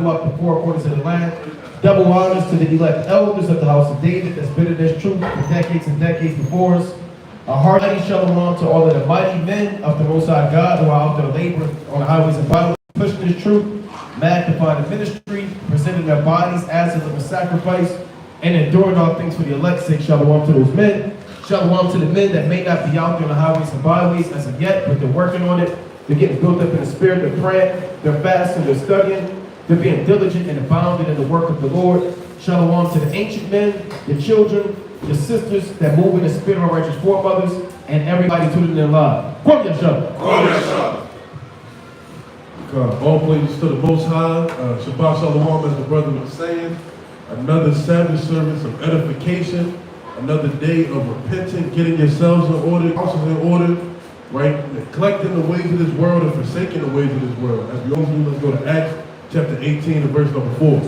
going throughout the four corners of the land. Double honors to the elect elders of the house of David that's been in this truth for decades and decades before us. A hearty shalom to all of the mighty men of the Most High God who are out there laboring on the highways and byways, pushing this truth, magnifying the ministry, presenting their bodies as a living sacrifice, and enduring all things for the elect's sake. Shalom to those men. Shalom to the men that may not be out there on the highways and byways as of yet, but they're working on it. They're getting built up in the spirit, they're praying, they're fasting, they're studying, they're being diligent and abounding in the work of the Lord. Shalom to the ancient men, the children, the sisters that move in the spirit of our righteous foremothers, and everybody tuning in live. Quote your show. All praises to the Most High. Shabbat Shalom, as the brother was saying. Another Sabbath service of edification. Another day of repenting, getting yourselves in order, houses in order, right? Neglecting the ways of this world and forsaking the ways of this world. As we always do, let's go to Acts chapter 18 and verse number 4.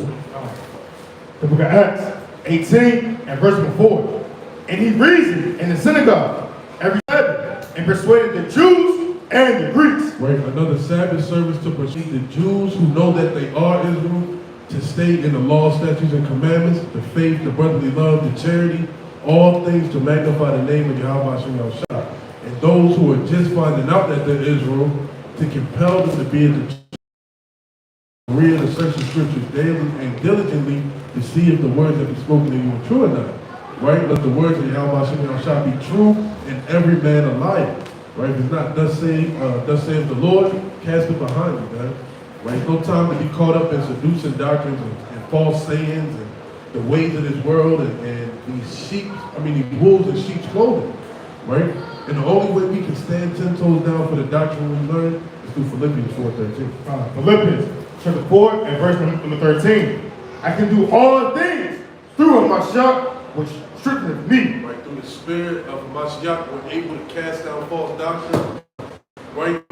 The book of Acts 18 and verse number 4. And he reasoned in the synagogue every Sabbath and persuaded the Jews and the Greeks. Right, another Sabbath service to persuade the Jews who know that they are Israel to stay in the law, statutes, and commandments, the faith, the brotherly love, the charity, all things to magnify the name of Yahweh Hashem Yahushua. And those who are just finding out that they're Israel, to compel them to be in the read and search the scriptures daily and diligently to see if the words that be spoken to you are true or not. Right? Let the words of Yahweh Hashem Yahushua be true and every man a liar. Right? If it's not thus saith the Lord, cast it behind you, man. Right? No time to be caught up in seducing doctrines and false sayings and the ways of this world and these wolves in sheep's clothing. Right? And the only way we can stand 10 toes down for the doctrine we learn is through Philippians 4:13. Philippians chapter 4 and verse number 13. I can do all things through Mashiach, which strengthens me. Right, through the spirit of Mashiach, we're able to cast down false doctrine. Right?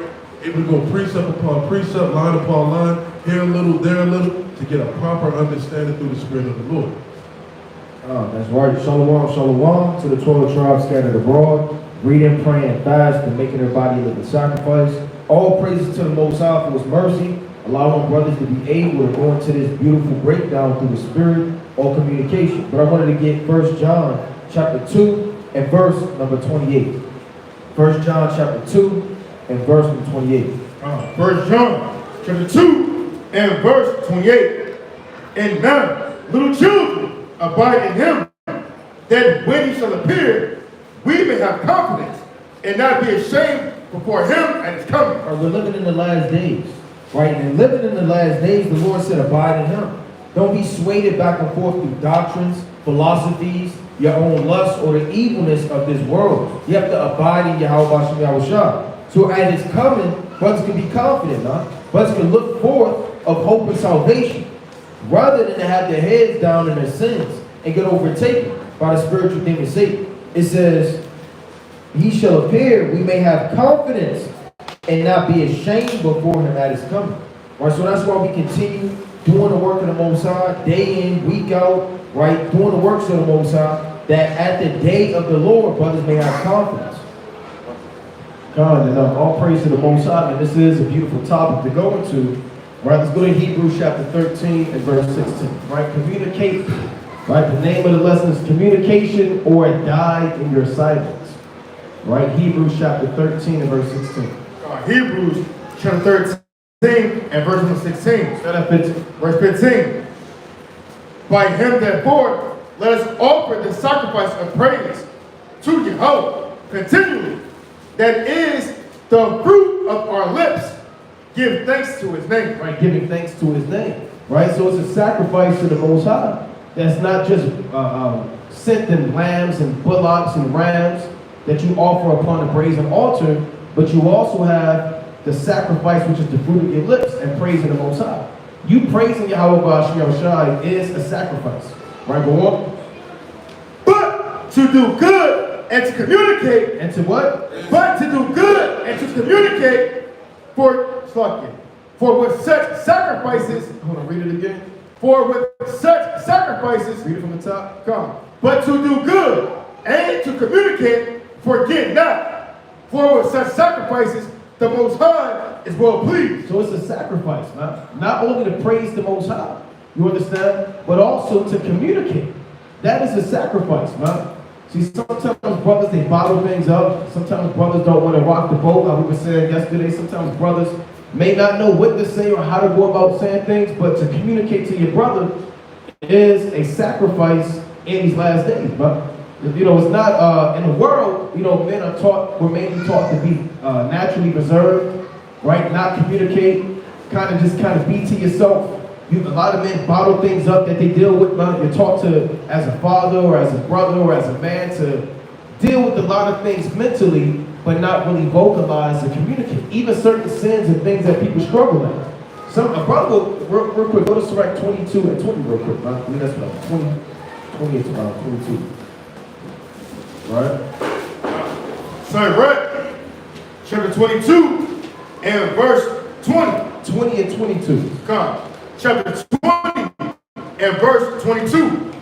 Able to go precept upon precept, line upon line, here a little, there a little, to get a proper understanding through the spirit of the Lord. That's right. Shalom, shalom to the 12 tribes scattered abroad, reading, praying, fast, and making their body a living sacrifice. All praises to the Most High for His mercy, allowing brothers to be able to go into this beautiful breakdown through the spirit or communication. But I wanted to get 1 John chapter 2 and verse number 28. 1 John chapter 2 and verse number 28. 1 John chapter 2 and verse 28. And now, little children, abide in Him, that when He shall appear, we may have confidence and not be ashamed before Him at His coming. We're living in the last days, right? And living in the last days, the Lord said, abide in Him. Don't be swayed back and forth through doctrines, philosophies, your own lust, or the evilness of this world. You have to abide in Yahweh Hashem Yahushua. So at His coming, brothers can be confident, huh? Brothers can look forth of hope and salvation, rather than to have their heads down in their sins and get overtaken by the spiritual demon Satan. It says, He shall appear, we may have confidence and not be ashamed before Him at His coming. Right, so that's why we continue doing the work of the Most High, day in, week out, right, doing the works of the Most High, that at the day of the Lord, brothers may have confidence. God, and all praise to the Most High, and this is a beautiful topic to go into. Right, let's go to Hebrews chapter 13 and verse 16. Right, communicate. Right, the name of the lesson is communication or die in your silence. Right, Hebrews chapter 13 and verse 16. Hebrews chapter 13 and verse number 16. Verse 15. By Him therefore, let us offer the sacrifice of praise to Yahweh continually. That is the fruit of our lips. Give thanks to His name. Right, giving thanks to His name. Right, so it's a sacrifice to the Most High. That's not just scented lambs and bullocks and rams that you offer upon the brazen altar, but you also have the sacrifice, which is the fruit of your lips, and praising the Most High. You praising Yahweh Hashem Yahushua is a sacrifice. Right, go on. But to do good and to communicate. And to what? But to do good and to communicate for with such sacrifices. Hold on, read it again. For with such sacrifices. Read it from the top. Come. But to do good and to communicate, forget not. For with such sacrifices the Most High is well pleased. So it's a sacrifice, man. Not only to praise the Most High, you understand, but also to communicate. That is a sacrifice, man. See, sometimes brothers, they bottle things up. Sometimes brothers don't want to rock the boat, like we were saying yesterday. Sometimes brothers may not know what to say or how to go about saying things, but to communicate to your brother is a sacrifice in these last days, man. You know, it's not, in the world, you know, men are taught, we're mainly taught to be naturally reserved, right? Not communicate, kind of be to yourself. A lot of men bottle things up that they deal with, man. You're taught to, as a father or as a brother or as a man, to deal with a lot of things mentally, but not really vocalize or communicate. Even certain sins and things that people struggle with. A brother, real quick, go to Sirach 22 and 20 real quick, man. I mean, that's what 20 is about 22. Right? Sirach chapter 22 and verse 20. 20 and 22. Come. Chapter 20 and verse 22.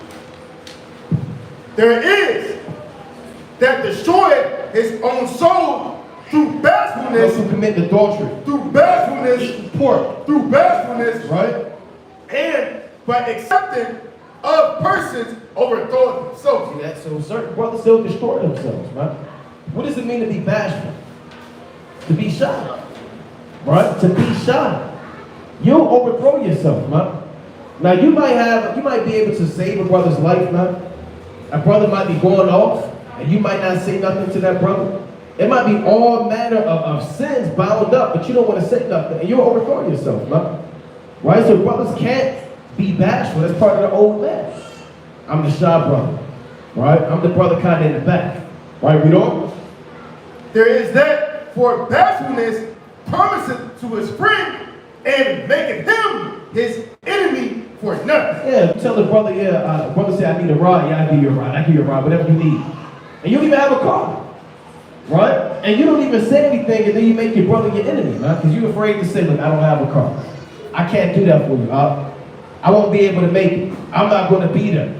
There is that destroyeth his own soul through bashfulness. Those who commit adultery. Through bashfulness. Pork. Through bashfulness. Right? And by accepting of persons overthrowing themselves. See that? So certain brothers still destroy themselves, right? What does it mean to be bashful? To be shy. Right? To be shy. You'll overthrow yourself, man. Now you might be able to save a brother's life, man. A brother might be going off, and you might not say nothing to that brother. It might be all manner of sins bound up, but you don't want to say nothing, and you'll overthrow yourself, man. Right? So brothers can't be bashful. That's part of the old man. I'm the shy brother. Right? I'm the brother kind of in the back. Right? Read on. There is that for bashfulness promiseth to his friend and maketh him his enemy for nothing. Yeah, tell the brother, brother say, I need a ride. Yeah, I give you a ride. I give you a ride, whatever you need. And you don't even have a car. Right? And you don't even say anything, and then you make your brother your enemy, man. Because you're afraid to say, look, I don't have a car. I can't do that for you. I won't be able to make it. I'm not going to be there.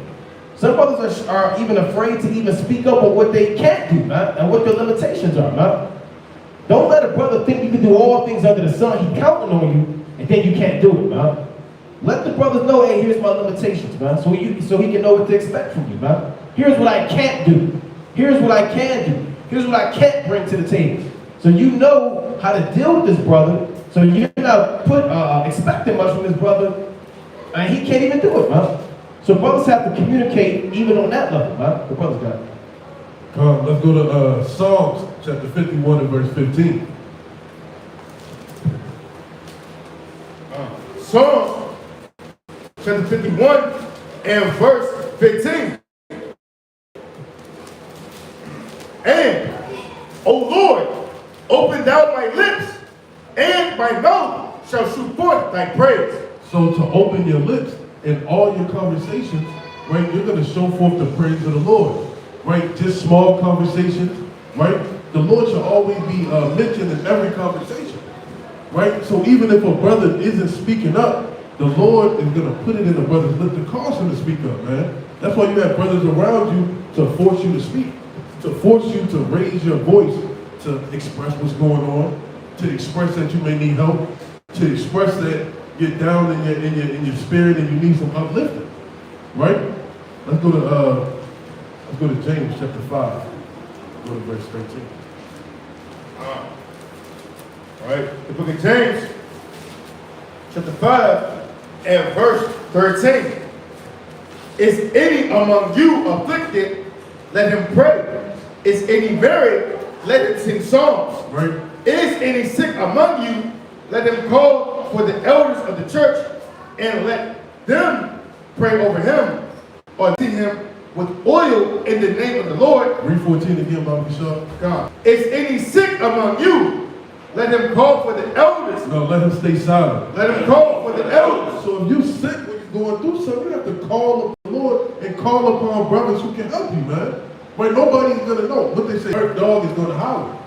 Some brothers are even afraid to even speak up on what they can't do, man, and what their limitations are, man. Don't let a brother think you can do all things under the sun. He's counting on you, and then you can't do it, man. Let the brothers know, hey, here's my limitations, man, so he can know what to expect from you, man. Here's what I can't do. Here's what I can do. Here's what I can't bring to the table. So you know how to deal with this brother, so you're not expecting much from this brother, and he can't even do it, man. So brothers have to communicate even on that level, man. The brothers got it. Let's go to Psalms chapter 51 and verse 15. Psalms chapter 51 and verse 15. And, O Lord, open thou my lips, and my mouth shall shoot forth thy praise. So to open your lips in all your conversations, right, you're going to show forth the praise of the Lord. Right, just small conversations, right? The Lord shall always be mentioned in every conversation, right? So even if a brother isn't speaking up, the Lord is going to put it in the brother's lip to cause him to speak up, man. That's why you have brothers around you to force you to speak, to force you to raise your voice, to express what's going on, to express that you may need help, to express that you're down in your spirit and you need some uplifting, right? Let's go to James chapter 5. Go to verse 13. All right, the book of James, chapter 5, and verse 13. Is any among you afflicted? Let him pray. Is any merry? Let him sing psalms. Right. Is any sick among you? Let him call for the elders of the church, and let them pray over him, or see him with oil in the name of the Lord. Read 14 again, Bobby Shaw. God. Is any sick among you? Let him call for the elders. No, let him stay silent. Let him call for the elders. So if you're sick when you're going through something, you have to call upon the Lord and call upon brothers who can help you, man. Right? Nobody's going to know. What they say, hurt dog is going to holler.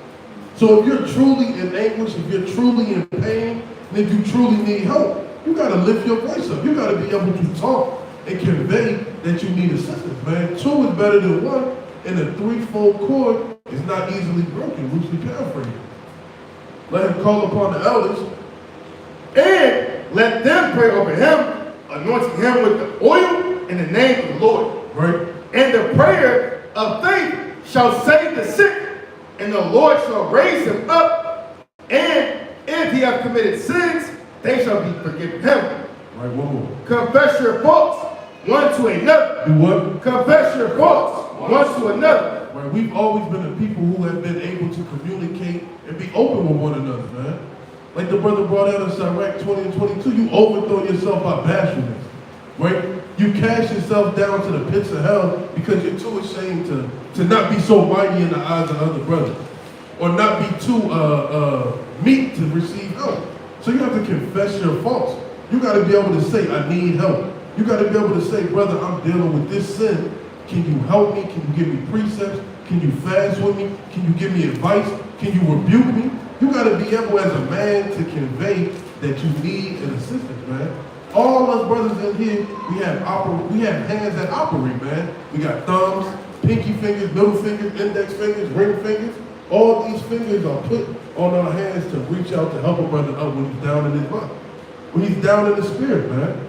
So if you're truly in anguish, if you're truly in pain, and if you truly need help, you got to lift your voice up. You got to be able to talk and convey that you need assistance, man. 2 is better than 1, and a 3-fold cord is not easily broken, loosely paraphrased. Let him call upon the elders. And let them pray over him, anointing him with the oil in the name of the Lord. Right? And the prayer of faith shall save the sick, and the Lord shall raise him up. And if he have committed sins, they shall be forgiven him. Right, one more. Confess your faults one to another. Do what? Confess your faults one to another. Right, we've always been the people who have been able to communicate and be open with one another, man. Like the brother brought out in Sirach 20 and 22, you overthrow yourself by bashfulness, right? You cast yourself down to the pits of hell because you're too ashamed to not be so mighty in the eyes of other brothers, or not be too meek to receive help. So you have to confess your faults. You got to be able to say, I need help. You got to be able to say, brother, I'm dealing with this sin. Can you help me? Can you give me precepts? Can you fast with me? Can you give me advice? Can you rebuke me? You got to be able as a man to convey that you need an assistance, man. All us brothers in here, we have hands that operate, man. We got thumbs, pinky fingers, middle fingers, index fingers, ring fingers. All these fingers are put on our hands to reach out to help a brother up when he's down in his luck. When he's down in the spirit, man.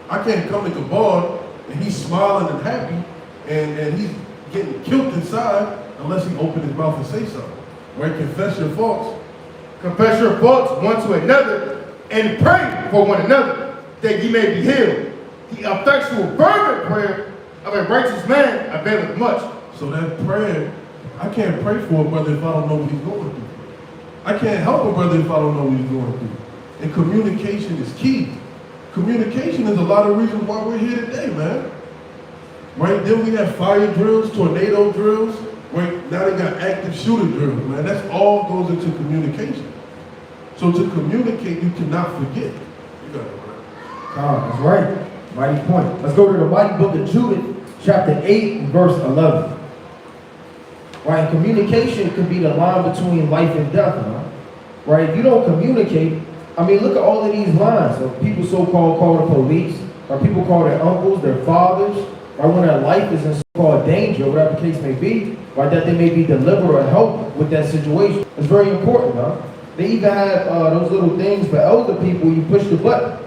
I can't come to Gabon and he's smiling and happy and he's getting killed inside unless he opens his mouth and say something. Right? Confess your faults. Confess your faults one to another and pray for one another that ye may be healed. The effectual fervent prayer of a righteous man availeth much. So that prayer, I can't pray for a brother if I don't know what he's going through. I can't help a brother if I don't know what he's going through. And communication is key. Communication is a lot of reasons why we're here today, man. Right? Then we have fire drills, tornado drills. Right? Now they got active shooter drills, man. That's all goes into communication. So to communicate, you cannot forget. You got it, right? That's right. Mighty point. Let's go to the mighty book of Judith, chapter 8, and verse 11. Right? Communication could be the line between life and death, huh? Right? If you don't communicate, I mean, look at all of these lines of people so-called call the police, or people call their uncles, their fathers, or when their life is in so-called danger, whatever the case may be, right, that they may be delivered or helped with that situation. It's very important, huh? They even have those little things for elder people, you push the button,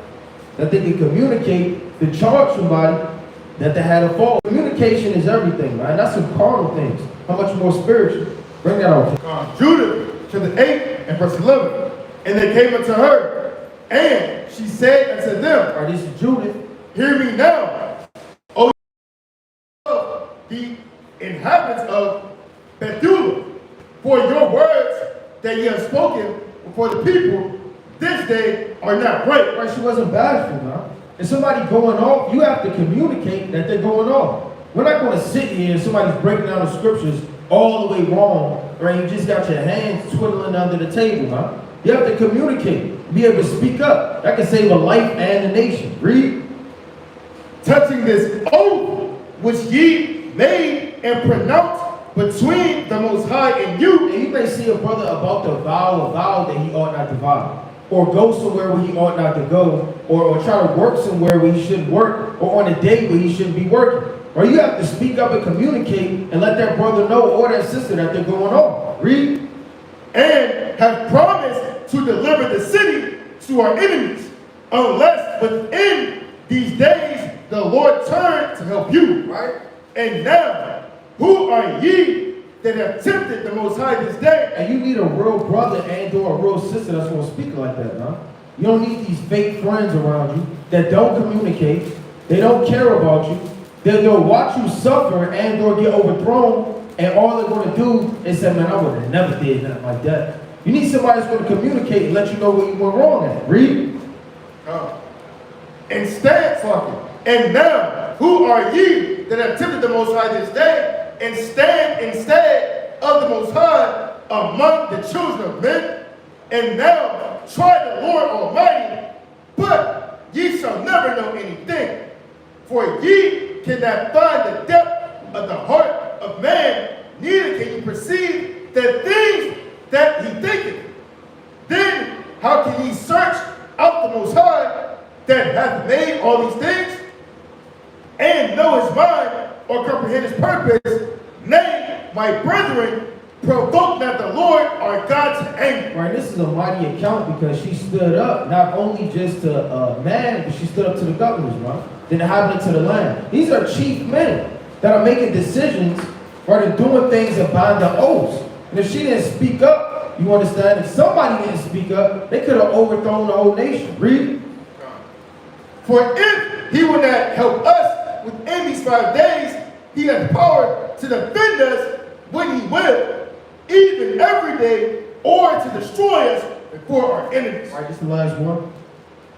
that they can communicate to charge somebody that they had a fault. Communication is everything, man. That's some carnal things. How much more spiritual? Bring that out. Judah, chapter 8 and verse 11. And they came unto her, and she said unto them, All right, this is Judith. Hear me now, O the inhabitants of Bethula, for your words that ye have spoken before the people this day are not right. Right, she wasn't bashful, huh? If somebody going off, you have to communicate that they're going off. We're not going to sit here and somebody's breaking down the scriptures all the way wrong, right? You just got your hands twiddling under the table, huh? You have to communicate, be able to speak up. That can save a life and a nation. Read. Touching this oath which ye made and pronounced between the Most High and you. And you may see a brother about to vow a vow that he ought not to vow, or go somewhere where he ought not to go, or try to work somewhere where he shouldn't work, or on a day where he shouldn't be working. Or you have to speak up and communicate and let that brother know or that sister that they're going on. Read. And have promised to deliver the city to our enemies, unless within these days the Lord turn to help you. Right? And now, who are ye that have tempted the Most High this day? And you need a real brother and or a real sister that's going to speak like that, huh? You don't need these fake friends around you that don't communicate. They don't care about you. They'll watch you suffer and or get overthrown, and all they're going to do is say, man, I would have never did nothing like that. You need somebody that's going to communicate and let you know where you went wrong at. Read. Instead, talking. And now, who are ye that have tempted the Most High this day, and stand instead of the Most High among the children of men? And now try the Lord Almighty, but ye shall never know anything. For ye cannot find the depth of the heart of man, neither can you perceive the things that he thinketh. Then how can ye search out the Most High that hath made all these things, and know his mind or comprehend his purpose? Nay, my brethren, provoke not the Lord our God to anger. Right, this is a mighty account because she stood up not only just to man, but she stood up to the governors, right? The inhabitants of the land. These are chief men that are making decisions, right, and doing things and binding oaths. And if she didn't speak up, you understand, if somebody didn't speak up, they could have overthrown the whole nation. Read. For if he would not help us within these 5 days, he has power to defend us when he will, even every day, or to destroy us before our enemies. All right, this is the last one.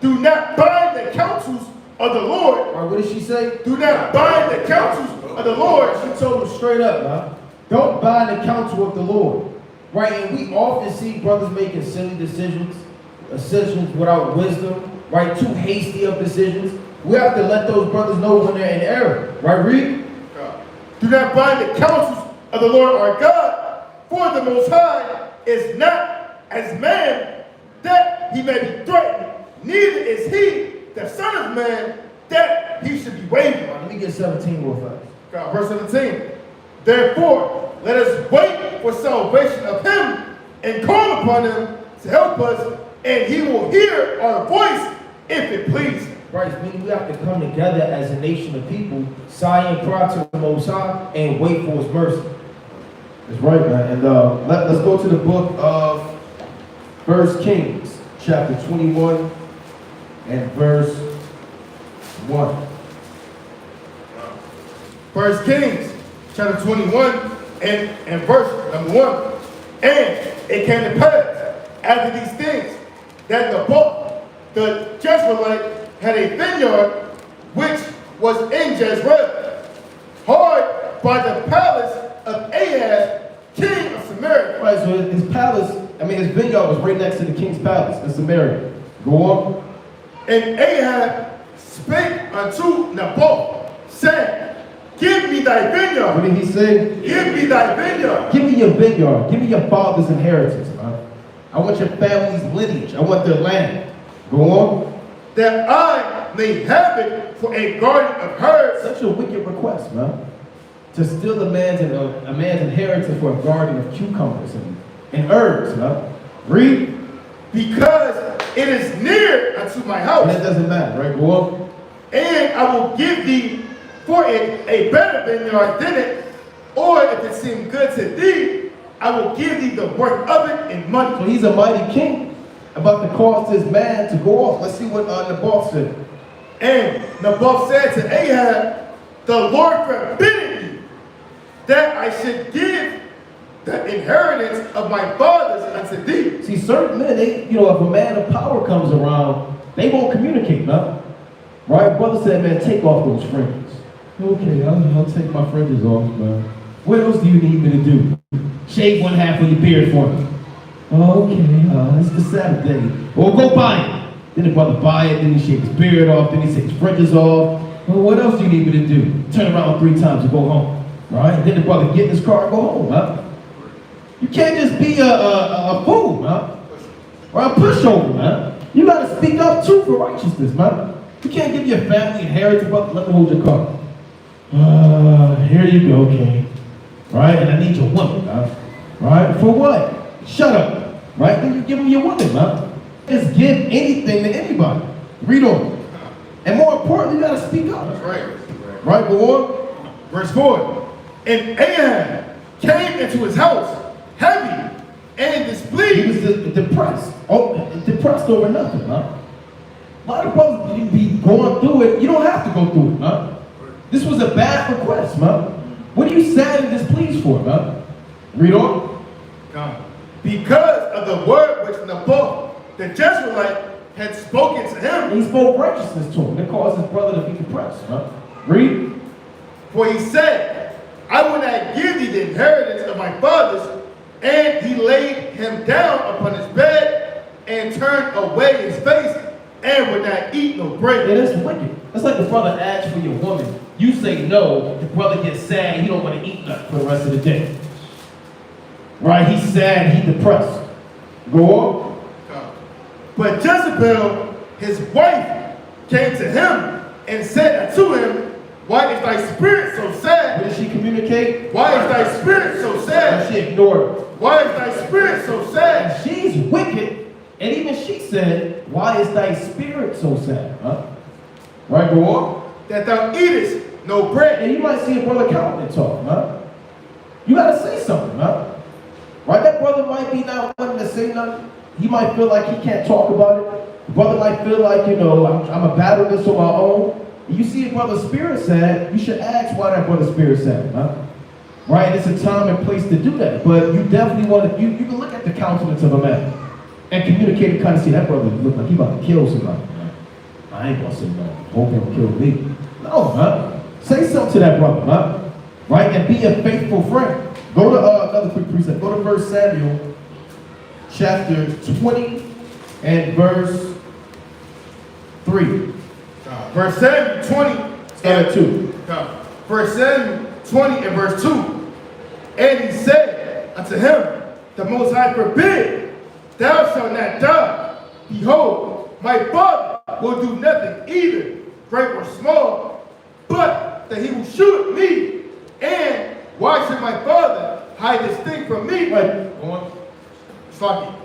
Do not bind the counsels of the Lord. All right, what did she say? Do not bind the counsels of the Lord. She told them straight up, man. Don't bind the counsel of the Lord. Right, and we often see brothers making silly decisions without wisdom, right? Too hasty of decisions. We have to let those brothers know when they're in error. Right, read? Do not bind the counsels of the Lord our God, for the Most High is not as man that he may be threatened, neither is he the Son of Man that he should be wavered. Let me get 17 real fast. God, verse 17. Therefore, let us wait for salvation of him and call upon him to help us, and he will hear our voice if it please him. Right, meaning we have to come together as a nation of people, sigh and cry to the Most High, and wait for his mercy. That's right, man. And let's go to the book of 1 Kings, chapter 21, and verse 1. 1 Kings, chapter 21, and verse number 1. And it came to pass after these things that the Jezreelite had a vineyard which was in Jezreel, hard by the palace of Ahab, king of Samaria. Right, so his palace, his vineyard was right next to the king's palace in Samaria. Go on. And Ahab spake unto Naboth, saying, Give me thy vineyard. What did he say? Give me thy vineyard. Give me your vineyard. Give me your father's inheritance, man. I want your family's lineage. I want their land. Go on. That I may have it for a garden of herbs. Such a wicked request, man. To steal a man's inheritance for a garden of cucumbers and herbs, man. Read. Because it is near unto my house. And it doesn't matter, right? Go on. And I will give thee for it a better vineyard than it, or if it seem good to thee, I will give thee the worth of it in money. So he's a mighty king, about to cause this man to go off. Let's see what Naboth said. And Naboth said to Ahab, the Lord forbid me that I should give the inheritance of my fathers unto thee. See, certain men, if a man of power comes around, they won't communicate, man. Right? Brother said, man, take off those fringes. Okay, I'll take my fringes off, man. What else do you need me to do? Shave one half of your beard for me. Okay, it's the Sabbath day. Well, go buy it. Then the brother buy it, then he shave his beard off, then he takes his fringes off. Well, what else do you need me to do? Turn around 3 times and go home. Right? Then the brother get in his car and go home, huh? You can't just be a fool, huh? Or a pushover, man. You gotta speak up too for righteousness, man. You can't give your family inheritance, but let them hold your car. Here you go, King. Right? And I need your woman, huh? Right? For what? Shut up. Right? Then you give them your woman, huh? Just give anything to anybody. Read on. And more importantly, you gotta speak up. That's right. Right? Go on. Verse 4. And Ahab came into his house heavy and displeased. He was depressed. Depressed over nothing, huh? A lot of brothers be going through it. You don't have to go through it, huh? This was a bad request, man. What are you sad and displeased for, man? Read on. God. Because of the word which Naboth, the Jezreelite, had spoken to him. He spoke righteousness to him. That caused his brother to be depressed, huh? Read. For he said, I will not give thee the inheritance of my fathers. And he laid him down upon his bed and turned away his face and would not eat no bread. Yeah, that's wicked. That's like the brother asks for your woman. You say no, the brother gets sad, he don't want to eat nothing for the rest of the day. Right? He's sad, he's depressed. Go on. But Jezebel, his wife, came to him and said unto him, Why is thy spirit so sad? What did she communicate? Why is thy spirit so And sad? she ignored it. Why is thy spirit so sad? She's wicked, and even she said, why is thy spirit so sad? Huh? Right, go on. That thou eatest no bread. And you might see a brother counting talk, huh? You gotta say something, huh? Right? That brother might be not wanting to say nothing. He might feel like he can't talk about it. The brother might feel like, I'm a battle this on my own. You see a brother's spirit sad, you should ask why that brother's spirit sad, huh? Right? It's a time and place to do that. But you definitely want to, you can look at the countenance of a man and communicate and kind of see that brother look like he about to kill somebody. Huh? I ain't gonna say no. Hope he don't kill me. No, huh? Say something to that brother, huh? Right? And be a faithful friend. Go to another quick precept. Go to 1 Samuel chapter 20 and verse 3. Verse 7, 20. Start at 2. Verse 7, 20 and verse 2. And he said unto him, the Most High forbid, thou shalt not die. Behold, my father will do nothing either, great or small, but that he will shoot at me. And why should my father hide this thing from me? Right. Go on.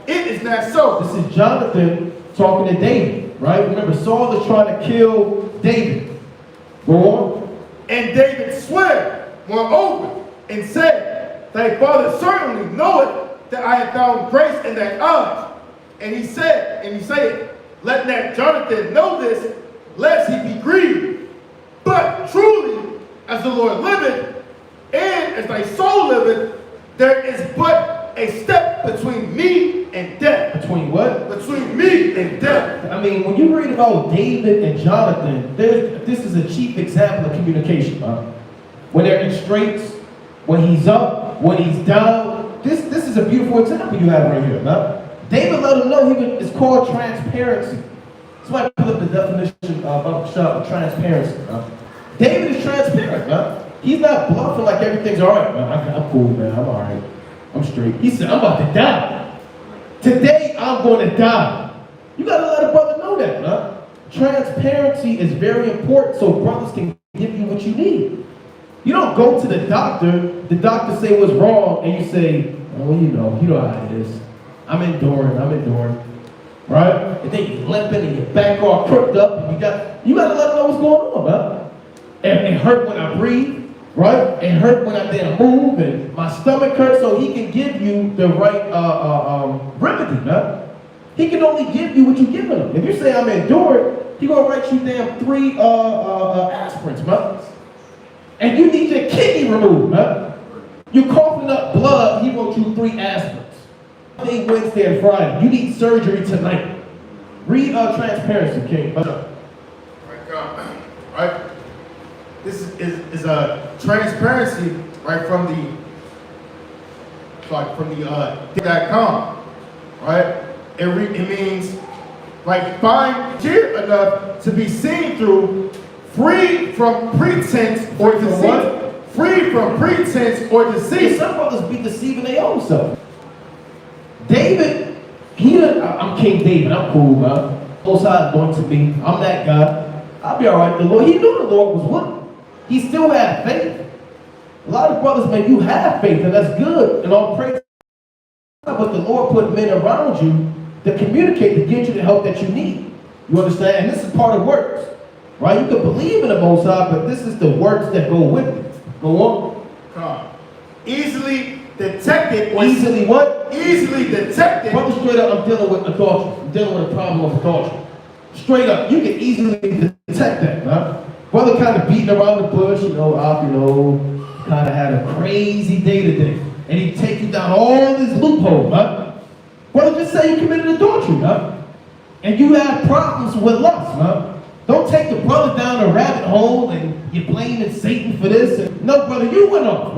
It is not so. This is Jonathan talking to David, right? Remember, Saul is trying to kill David. Go on. And David sware, moreover, and said, thy father certainly knoweth that I have found grace in thy eyes. And he said, let not Jonathan know this, lest he be grieved. But truly, as the Lord liveth, and as thy soul liveth, there is but a step between me and death. Between what? Between me and death. I mean, when you read about David and Jonathan, this is a chief example of communication. When they're in straits, when he's up, when he's down. This is a beautiful example you have right here. David let him know it's called transparency. That's why I put up the definition of transparency. David is transparent. He's not bluffing like everything's all right. I'm cool, man. I'm all right. I'm straight. He said, I'm about to die. Today, I'm going to die. You got to let a brother know that, Transparency is very important so brothers can give you what you need. You don't go to the doctor say what's wrong, and you say, oh, you know how it is. I'm enduring, right? And then you're limping and your back all crooked up, and you got to let them know what's going on, And it hurt when I breathe. Right? It hurt when I didn't move, and my stomach hurt, so he can give you the right remedy, He can only give you what you're giving him. If you say I'm endured, he gonna write you down 3 aspirins, And you need your kidney removed, You're coughing up blood, he wrote you 3 aspirins. Monday, Wednesday, and Friday. You need surgery tonight. Read Transparency, King. Right? This is a transparency, right, from the .com, right? It means like fine, clear enough to be seen through, free from pretense or deceit. Free from pretense or deceit. Some brothers be deceiving their own self. David, I'm King David. I'm cool, man. Most High anointed me. I'm that guy. I'll be all right. The Lord, he knew the Lord was with him. He still had faith. A lot of brothers, man, you have faith, and that's good. And all praise. But the Lord put men around you to communicate, to get you the help that you need. You understand? And this is part of works. Right? You can believe in the Most High, but this is the works that go with it. Go on. Easily detected. Easily what? Easily detected. Brother, straight up, I'm dealing with adultery. I'm dealing with a problem of adultery. Straight up, you can easily detect that, man. Brother kind of beating around the bush, kind of had a crazy day today. And he take you down all this loophole, Brother, just say you committed adultery, And you have problems with lust, Don't take the brother down a rabbit hole and you're blaming Satan for this. No, brother, you went off,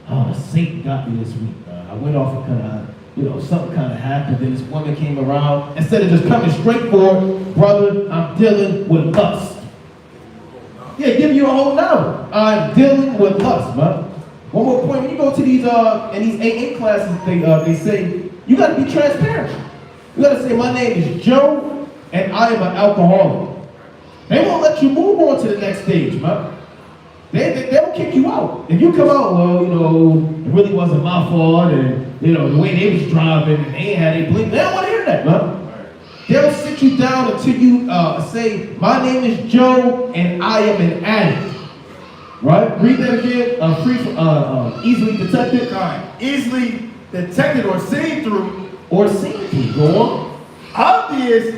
Oh, Satan got me this week. I went off and something kind of happened. Then this woman came around. Instead of just coming straight for it, brother, I'm dealing with lust. Yeah, give you a whole novel. I'm dealing with lust, One more point. When you go to these in these AA classes, they say you got to be transparent. You got to say my name is Joe and I am an alcoholic. They won't let you move on to the next stage, They'll kick you out. If you come out, well, it really wasn't my fault, and the way they was driving, and they had a blink. They don't want to hear that, man. They'll sit you down until you say, my name is Joe, and I am an addict. Right? Read that again. Easily detected. Easily detected or seen through. Go on. Obvious.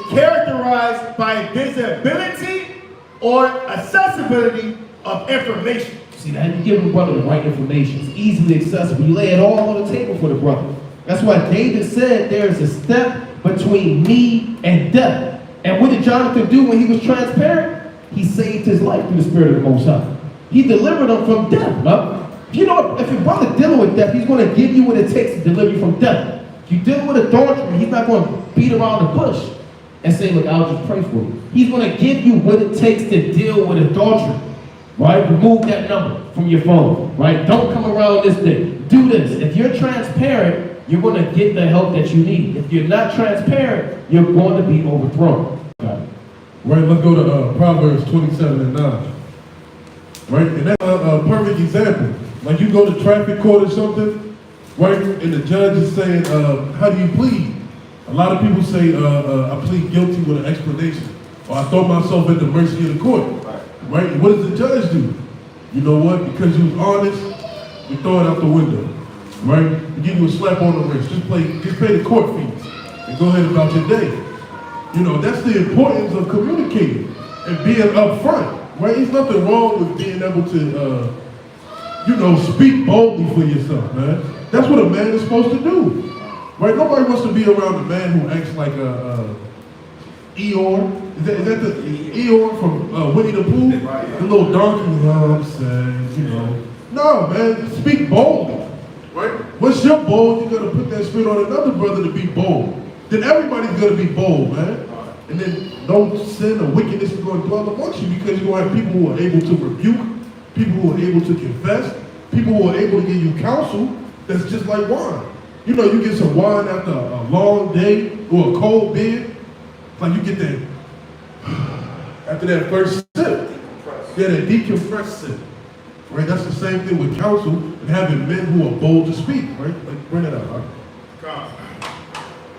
Characterized by visibility or accessibility of information. See that? You give the brother the right information. It's easily accessible. You lay it all on the table for the brother. That's why David said there is a step between me and death. And what did Jonathan do when he was transparent? He saved his life through the Spirit of the Most High. He delivered him from death, man. If your brother dealing with death, he's going to give you what it takes to deliver you from death. If you're dealing with adultery, he's not going to beat around the bush and say, look, I'll just pray for you. He's going to give you what it takes to deal with adultery. Right? Remove that number from your phone. Right? Don't come around this day. Do this. If you're transparent, you're going to get the help that you need. If you're not transparent, you're going to be overthrown. Right, let's go to Proverbs 27 and 9. Right, and that's a perfect example. Like you go to traffic court or something, right, and the judge is saying, how do you plead? A lot of people say, I plead guilty with an explanation. Or I throw myself at the mercy of the court. Right, and what does the judge do? You know what, because you was honest, we throw it out the window. Right, we give you a slap on the wrist. Just pay the court fees and go ahead about your day. That's the importance of communicating and being upfront, right? There's nothing wrong with being able to, speak boldly for yourself, man. That's what a man is supposed to do, right? Nobody wants to be around a man who acts like a Eeyore. Is that the Eeyore from Winnie the Pooh? The little donkey, saying, No, man, speak boldly, right? Once you're bold, you're going to put that spirit on another brother to be bold. Then everybody's going to be bold, man. And then no sin or wickedness is going to dwell amongst you because you're going to have people who are able to rebuke, people who are able to confess, people who are able to give you counsel that's just like wine. You get some wine after a long day or a cold beer. It's like you get that, after that first sip, that decompressed sip. Right? That's the same thing with counsel and having men who are bold to speak, right? Like, bring it out, all right?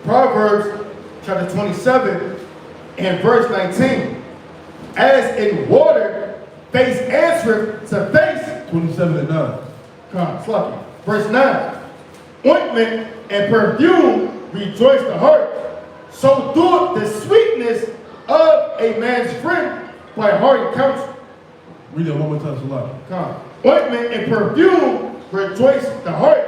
Proverbs chapter 27 and verse 19. As in water, face answereth to face. 27 and 9. Slucky. Verse 9. Ointment and perfume rejoice the heart. So doeth the sweetness of a man's friend by hearty counsel. Read that one more time, Sociable. Ointment and perfume rejoice the heart.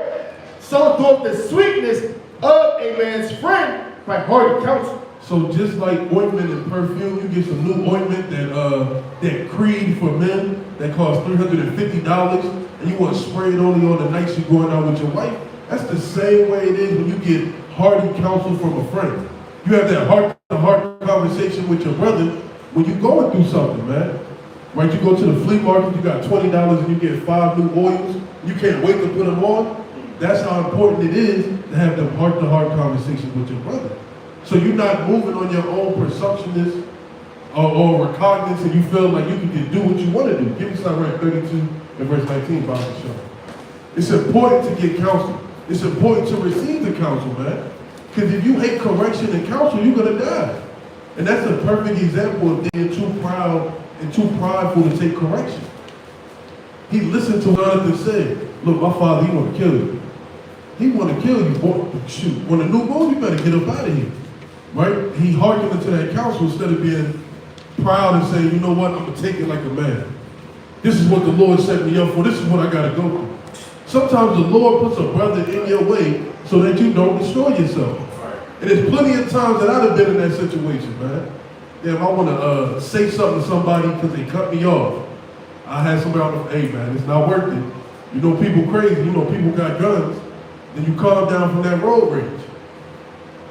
So doeth the sweetness of a man's friend by hearty counsel. So just like ointment and perfume, you get some new ointment that Creed for men that costs $350, and you want to spray it only on the nights you're going out with your wife. That's the same way it is when you get hearty counsel from a friend. You have that heart-to-heart conversation with your brother when you're going through something, man. Right? You go to the flea market, you got $20 and you get 5 new oils. You can't wait to put them on. That's how important it is to have them heart-to-heart conversations with your brother. So you're not moving on your own presumptionness or recognizance, and you feel like you can do what you want to do. Give me something right, 32 and verse 19, Bible show. It's important to get counsel. It's important to receive the counsel, man. Because if you hate correction and counsel, you're going to die. And that's a perfect example of being too proud and too prideful to take correction. He listened to what Jonathan said. Look, my father, he want to kill you. He want to kill you. Boy, shoot, when the new moon, you better get up out of here. Right? He hearkened into that counsel instead of being proud and saying, you know what, I'm going to take it like a man. This is what the Lord set me up for. This is what I got to go through. Sometimes the Lord puts a brother in your way so that you don't destroy yourself. And there's plenty of times that I'd have been in that situation, man. Damn, I want to say something to somebody because they cut me off. I had somebody on the, hey man, it's not worth it. You know people crazy, you know people got guns. Then you calm down from that road rage.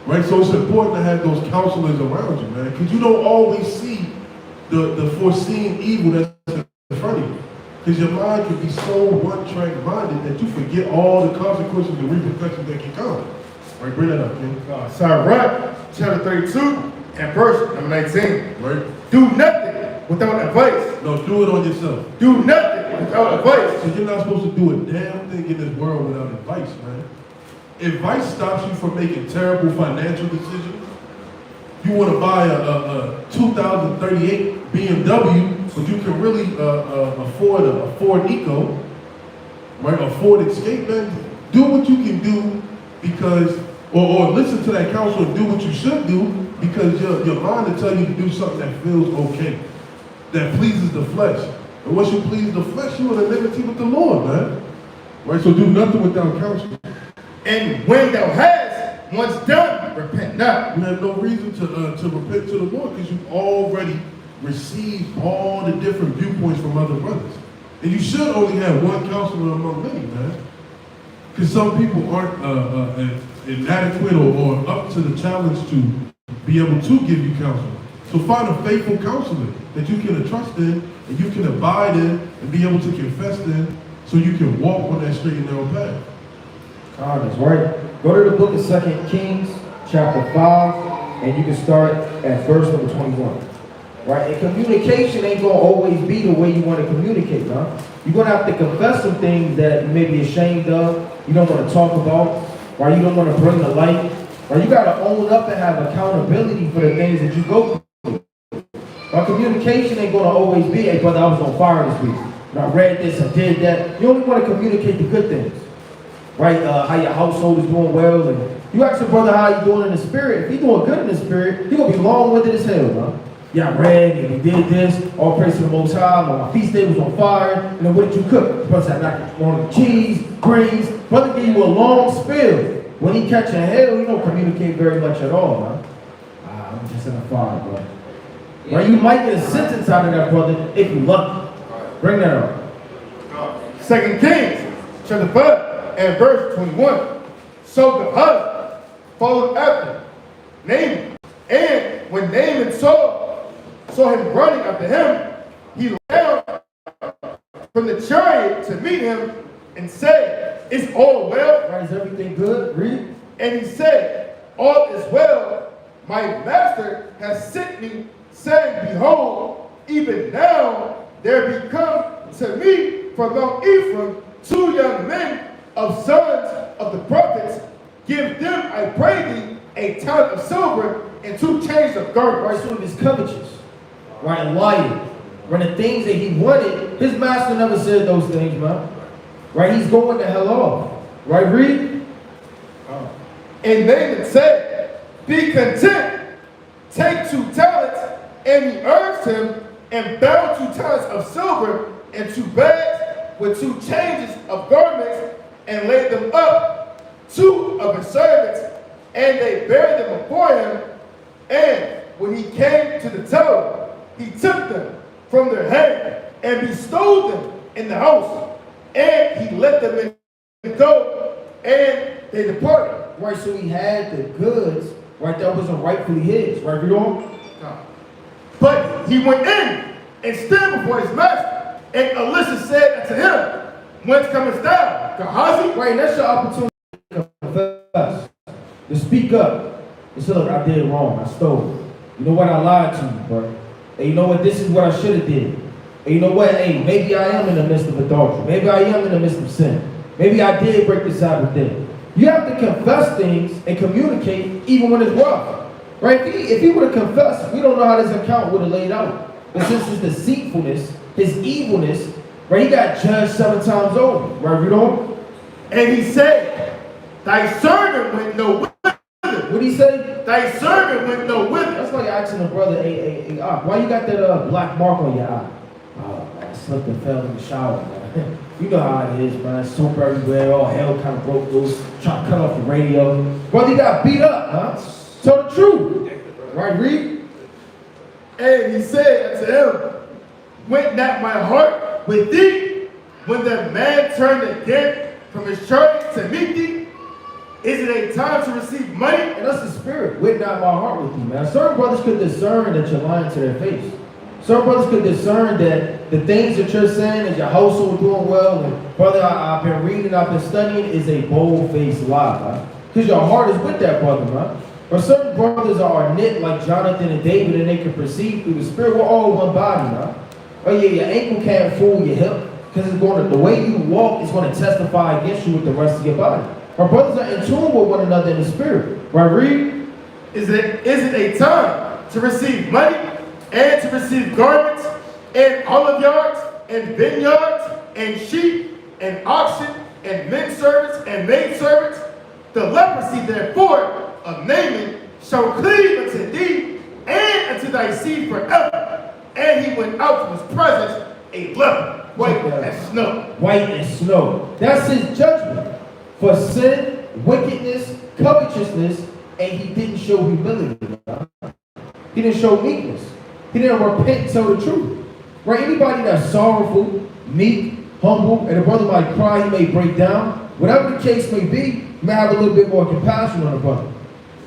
Right? So it's important to have those counselors around you, man. Because you don't always see the foreseen evil that's in front of you. Because your mind can be so one-track minded that you forget all the consequences and repercussions that can come. Right, bring that up, King. Sirach, chapter 32 And verse number 19. Right? Do nothing without advice. No, do it on yourself. Do nothing without advice. So you're not supposed to do a damn thing in this world without advice, man. Advice stops you from making terrible financial decisions. You want to buy a 2038 BMW, but you can really afford a Ford Eco, right? A Ford Escape, man. Do what you can do because, or listen to that counsel and do what you should do because your mind will tell you to do something that feels okay, that pleases the flesh. And once you please the flesh, you're in enmity with the Lord, man. Right? So do nothing without counsel. And when thou hast once done, repent not. You have no reason to repent to the Lord because you've already received all the different viewpoints from other brothers. And you should only have one counselor among many, man. Because some people aren't inadequate or up to the challenge to be able to give you counsel. So find a faithful counselor that you can trust in and you can abide in and be able to confess in so you can walk on that straight and narrow path. That's right. Go to the book of 2 Kings, chapter 5, and you can start at verse number 21. Right? And communication ain't going to always be the way you want to communicate, huh? You're going to have to confess some things that you may be ashamed of, you don't want to talk about, right? You don't want to bring to light. Right? You got to own up and have accountability for the things that you go through. But communication ain't going to always be, hey, brother, I was on fire this week. And I read this, I did that. You only want to communicate the good things. Right? How your household is doing well. And you ask your brother how you doing in the spirit. If he's doing good in the spirit, he's going to be long-winded as hell, man. Yeah, I read and he did this. All praise to the Most High. My feast day was on fire. And then what did you cook? Brother said, I wanted cheese, greens. Brother gave you a long spill. When he catching hell, he don't communicate very much at all, man. I'm just in a fire, bro. Right? You might get a sentence out of that, brother, if you lucky. Bring that up. 2 Kings, chapter 5, and verse 21. So the husband followed after Naaman. And when Naaman saw him running after him, he lay down from the chariot to meet him and said, is all well? Right, is everything good? Read. And he said, all is well. My master has sent me, saying, behold, even now there be come to me from Mount Ephraim 2 young men of sons of the prophets. Give them, I pray thee, a talent of silver and 2 chains of garment. Right, so he's covetous. Right, lying. Right, the things that he wanted, his master never said those things, man. Right, he's going the hell off. Right, read. And Naaman said, be content, take 2 talents. And he urged him and bound 2 talents of silver and 2 bags with 2 changes of garments and laid them up 2 of his servants. And they bare them before him. And when he came to the tower, he took them from their hand and bestowed them in the house. And he let them go, and they departed. Right, so he had the goods, right, that wasn't rightfully his. Right, read on. But he went in and stood before his master. And Elisha said unto him, whence comest thou, Gehazi? Right, and that's your opportunity to confess, to speak up. And say, look, I did wrong, I stole. You know what, I lied to you, bro. And you know what, this is what I should have did. And you know what, hey, maybe I am in the midst of adultery. Maybe I am in the midst of sin. Maybe I did break the Sabbath day. You have to confess things and communicate even when it's rough. Right? If he would have confessed, we don't know how this account would have laid out. But since his deceitfulness, his evilness, right, he got judged 7 times over. Right, read on. And he said, thy servant went no whither. What did he say? Thy servant went no whither. That's like asking a brother, hey, why you got that black mark on your eye? I slipped and fell in the shower, man. You know how it is, man. Soap everywhere, all hell kind of broke loose. Trying to cut off the radio. Brother, you got beat up, huh? Tell the truth. Right, read. And he said unto him, went not my heart with thee when the man turned again from his chariot to meet thee? Is it a time to receive money? And that's the spirit. Went not my heart with you, man. Certain brothers could discern that you're lying to their face. Some brothers could discern that the things that you're saying, that your household doing well, and brother, I've been reading, I've been studying, is a bold-faced lie, man. Because your heart is with that brother, man. Or certain brothers are knit like Jonathan and David, and they can perceive through the Spirit. We're all one body now. Oh yeah, your ankle can't fool your hip, because the way you walk is going to testify against you with the rest of your body. Our brothers are in tune with one another in the Spirit. Right, read? Is it a time to receive money and to receive garments and olive yards and vineyards and sheep and oxen and men servants and maid servants? The leprosy, therefore, of Naaman shall cleave unto thee and unto thy seed forever. And he went out from his presence a leper, white as snow. White as snow. That's his judgment for sin, wickedness, covetousness, and he didn't show humility. He didn't show meekness. He didn't repent and tell the truth. Right? Anybody that's sorrowful, meek, humble, and a brother might cry, he may break down. Whatever the case may be, you may have a little bit more compassion on a brother.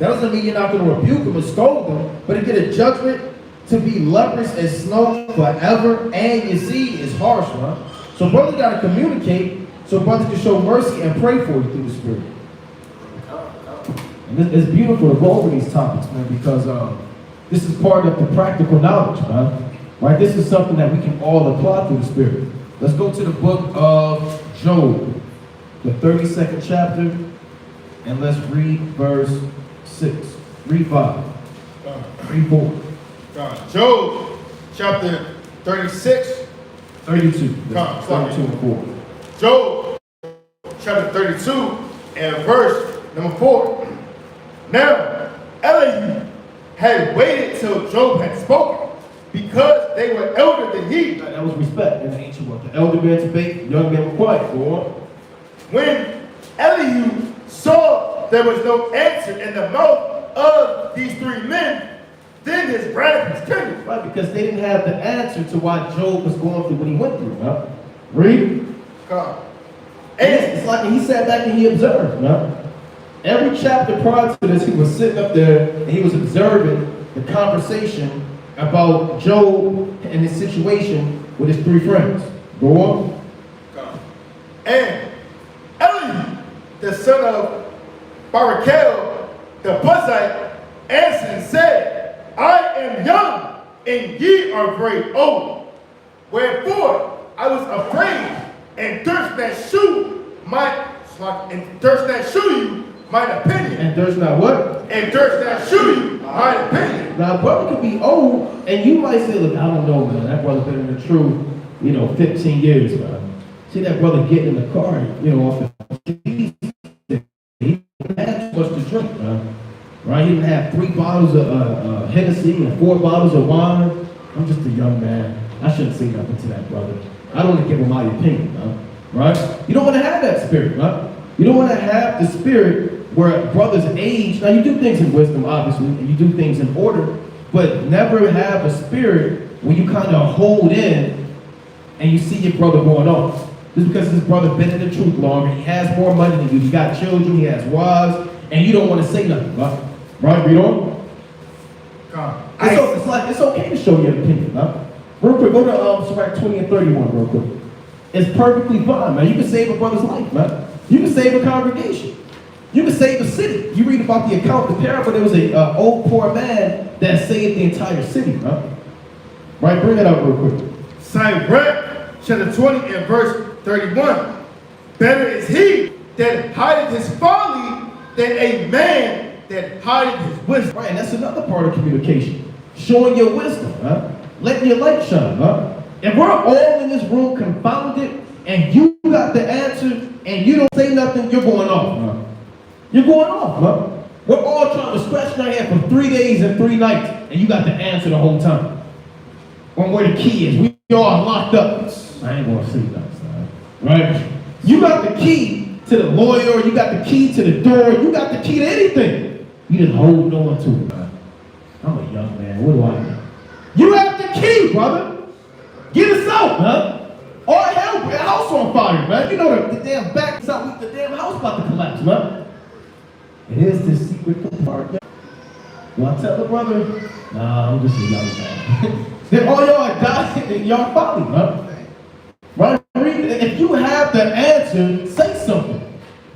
That doesn't mean you're not going to rebuke him and scold him, but to get a judgment to be leprous as snow forever and your seed is harsh, man. So brothers got to communicate so brothers can show mercy and pray for you through the Spirit. And it's beautiful to go over these topics, man, because this is part of the practical knowledge, man. Right? This is something that we can all apply through the Spirit. Let's go to the book of Job, the 32nd chapter, and let's read verse 6. Read 5. Read 4. Job, chapter 36. 32. 32 and 4. Job, chapter 32, and verse number 4. Now, Elihu had waited till Job had spoken, because they were elder than he. That was respect in the ancient world. The elder man spake, the young man were quiet. Go on. When Elihu saw there was no answer in the mouth of these three men, then his wrath was kindled. Right, because they didn't have the answer to why Job was going through what he went through. Huh? Read. And it's like he sat back and he observed. Huh? Every chapter prior to this, he was sitting up there and he was observing the conversation about Job and his situation with his three friends. Go on. And Elihu, the son of Barakel, the Buzite, answered and said, I am young, and ye are very old. Wherefore I was afraid, and durst not shew you mine opinion. And durst not what? And durst not shew you mine opinion. Now, a brother could be old, and you might say, look, I don't know, man. That brother been in the truth, 15 years, man. See that brother getting in the car, off the he didn't have too much to drink, man. Right? He didn't have 3 bottles of Hennessy and 4 bottles of wine. I'm just a young man. I shouldn't say nothing to that brother. I don't want to give him my opinion, man. Right? You don't want to have that spirit, right? You don't want to have the spirit where brothers age. Now, you do things in wisdom, obviously, and you do things in order, but never have a spirit where you kind of hold in and you see your brother going off. Just because his brother been in the truth longer, he has more money than you, he got children, he has wives, and you don't want to say nothing, right? Right, read on. It's okay to show your opinion, right? Real quick, go to Sirach 20 and 31 real quick. It's perfectly fine, man. You can save a brother's life, man. You can save a congregation. You can save a city. You read about the account, the parable, there was an old poor man that saved the entire city, right? Right, bring it up real quick. Sirach chapter 20 and verse 31. Better is he that hideth his folly than a man that hideth his wisdom. Right, and that's another part of communication. Showing your wisdom, huh? Letting your light shine, huh? If we're all in this room confounded and you got the answer and you don't say nothing, you're going off, huh? You're going off, huh? We're all trying to scratch our head for 3 days and 3 nights and you got the answer the whole time. On where the key is. We all locked up. I ain't gonna say nothing, right? You got the key to the lawyer, you got the key to the door, you got the key to anything. You just hold on to it, man. I'm a young man, what do I know? You have the key, brother. Get us out, man. Or hell, the house on fire, man. You know the damn back is out, the damn house about to collapse, man. And here's the secret compartment. Do I tell the brother? Nah, I'm just a young man. Then all y'all are dying and y'all folly, man. Right? If you have the answer, say something.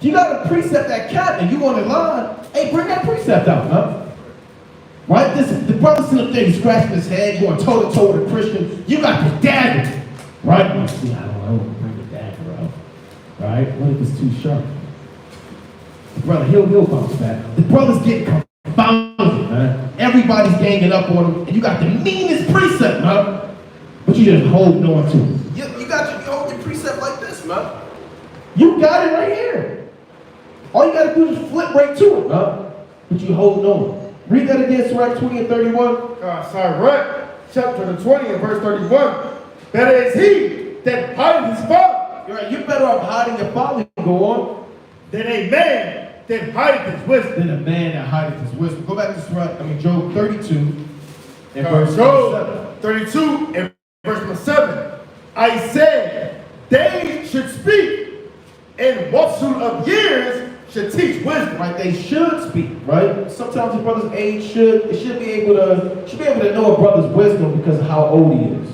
If you got a precept that cat and you on the line, hey, bring that precept out, huh? Right? The brother sitting up there, he's scratching his head, going toe to toe with a Christian. You got this dagger, right? You see, I don't want to bring the dagger out, right? What if it's too sharp? The brother, he'll bounce back. The brother's getting confounded, man. Everybody's ganging up on him, and you got the meanest precept, man. But you just holding on to it. You hold your precept like this, man. You got it right here. All you got to do is flip right to it, man. But you holding on. Read that again, Sirach 20 and 31. Sirach chapter 20 and verse 31. Better is he that hideth his father. You're right. You're better off hiding your father. Go on. Than a man that hideth his wisdom. Than a man that hideth his wisdom. Go back to Job 32 and verse Job 32 and verse 7. I said, they should speak, and multitude of years should teach wisdom. Right, they should speak, right? Sometimes a brother's age should be able to know a brother's wisdom because of how old he is.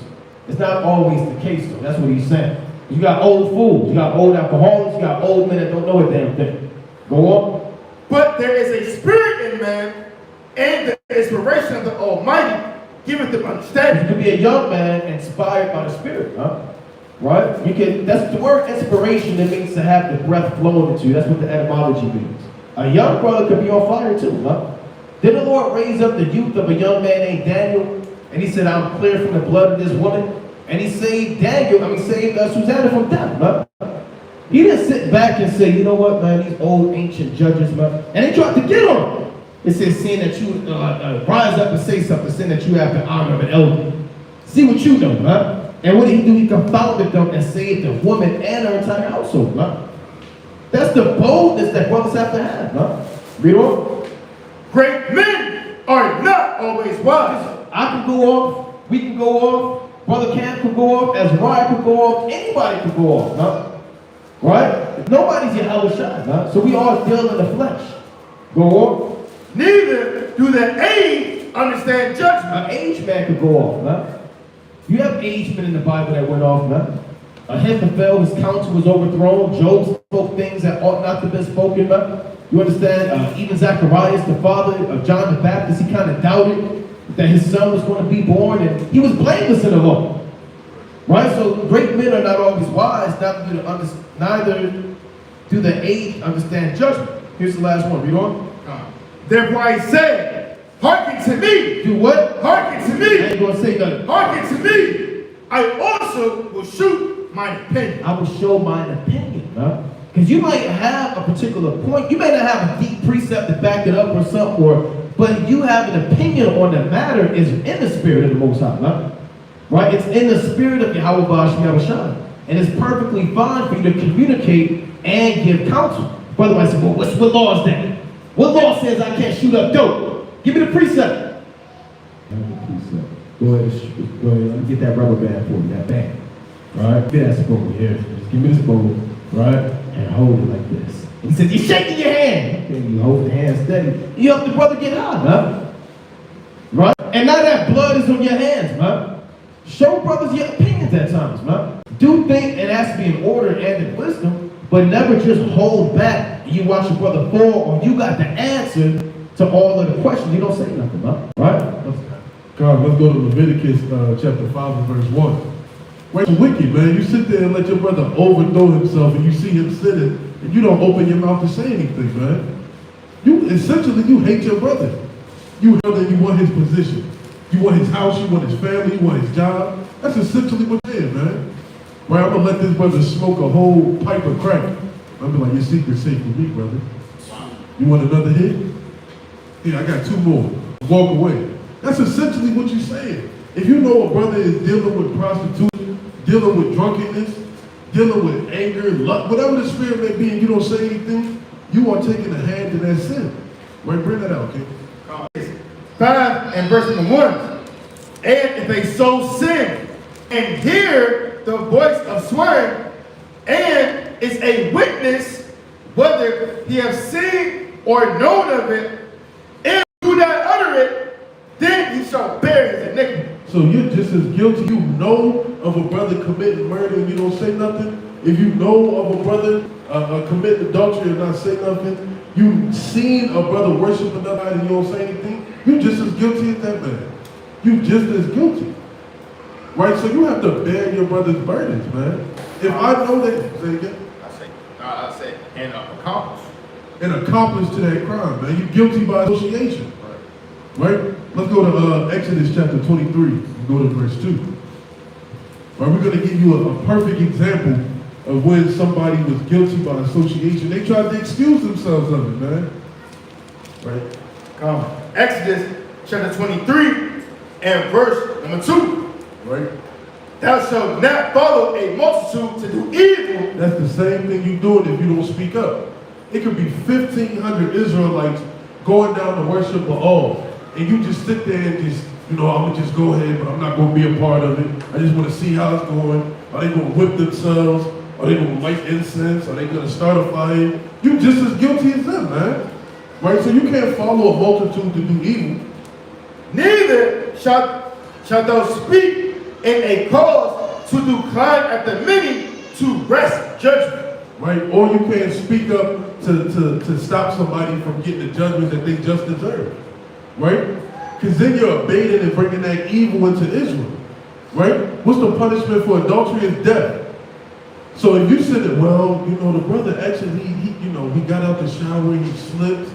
It's not always the case though. That's what he's saying. You got old fools, you got old alcoholics, you got old men that don't know a damn thing. Go on. But there is a spirit in man, and the inspiration of the Almighty giveth them understanding. You can be a young man inspired by the Spirit, huh? Right? That's the word inspiration. That means to have the breath flowing into you. That's what the etymology means. A young brother could be on fire too, huh? Did the Lord raise up the youth of a young man named Daniel? And he said, I'm clear from the blood of this woman. And he saved Susanna from death, huh? He didn't sit back and say, you know what, man, these old ancient judges, man. And they tried to get on him. It says, seeing that you rise up and say something, seeing that you have the honor of an elder. See what you know, huh? And what did he do? He confounded them and saved the woman and her entire household, huh? That's the boldness that brothers have to have, huh? Read on. Great men are not always wise. I can go off, we can go off, Brother Cam can go off, Azariah can go off, anybody can go off, huh? Right? Nobody's your hell shot, huh? So we all deal in the flesh. Go on. Neither do the aged understand judgment. An aged man could go off, huh? You have aged men in the Bible that went off, man. Ahithophel, his counsel was overthrown. Job spoke things that ought not to have been spoken, man. You understand? Even Zacharias, the father of John the Baptist, he kind of doubted that his son was going to be born, and he was blameless in the law. Right? So great men are not always wise, neither do the aged understand judgment. Here's the last one. Read on. Therefore I say, hearken to me. Do what? Hearken to me. I ain't going to say nothing. Hearken to me. I also will shoot my opinion. I will show my opinion, huh? Because you might have a particular point. You may not have a deep precept to back it up or something, but you have an opinion on the matter is in the spirit of the Most High, huh? Right? It's in the spirit of Yahweh Bashfulness. And it's perfectly fine for you to communicate and give counsel. Brother might say, well, what law is that? What law says I can't shoot up dope? Give me the precept. Go ahead, let me get that rubber band for you, that band. Right? Get that spoon here. Just give me the spoon, right? And hold it like this. He said, you're shaking your hand. Okay, you hold the hand steady. You help the brother get high, huh? Right? And now that blood is on your hands, huh? Show brothers your opinions at times, man. Do think it has to be in order and in wisdom, but never just hold back. You watch your brother fall, or you got the answer to all of the questions. You don't say nothing, man. Right? Let's go to Leviticus chapter 5 and verse 1. Right, it's wicked, man. You sit there and let your brother overthrow himself, and you see him sitting, and you don't open your mouth to say anything, man. You hate your brother. You want his position. You want his house, you want his family, you want his job. That's essentially what it is, man. Right, I'm gonna let this brother smoke a whole pipe of crack. I'm be like, your secret's safe with me, brother. You want another hit? Here, I got 2 more. Walk away. That's essentially what you're saying. If you know a brother is dealing with prostitution, dealing with drunkenness, dealing with anger, lust, whatever the spirit may be, and you don't say anything, you are taking a hand in that sin. Right, bring that out, okay? 5 and verse 1. And if they so sin and hear the voice of swearing, and is a witness whether he have seen or known of it, and do not utter it, then he shall bear his iniquity. So you're just as guilty. You know of a brother committing murder and you don't say nothing. If you know of a brother commit adultery and not say nothing, you seen a brother worship another and you don't say anything, you just as guilty as that man. You just as guilty. Right? So you have to bear your brother's burdens, man. If I know that, say again. I say, and accomplish. And accomplish to that crime, man. You're guilty by association. Right? Let's go to Exodus chapter 23 and go to verse 2. Right, we're going to give you a perfect example of when somebody was guilty by association. They tried to excuse themselves of it, man. Right? Come. Exodus chapter 23 and verse number 2. Right? Thou shalt not follow a multitude to do evil. That's the same thing you're doing if you don't speak up. It could be 1,500 Israelites going down to worship Baal, and you just sit there and just, I'm going to just go ahead, but I'm not going to be a part of it. I just want to see how it's going. Are they going to whip themselves? Are they going to light incense? Are they going to start a fire? You're just as guilty as them, man. Right? So you can't follow a multitude to do evil. Neither shalt thou speak in a cause to decline at the many to wrest judgment. Right? Or you can't speak up to stop somebody from getting the judgment that they just deserve. Right? Because then you're abating and bringing that evil into Israel. Right? What's the punishment for adultery? Is death. So if you said that, the brother actually, he got out the shower and he slipped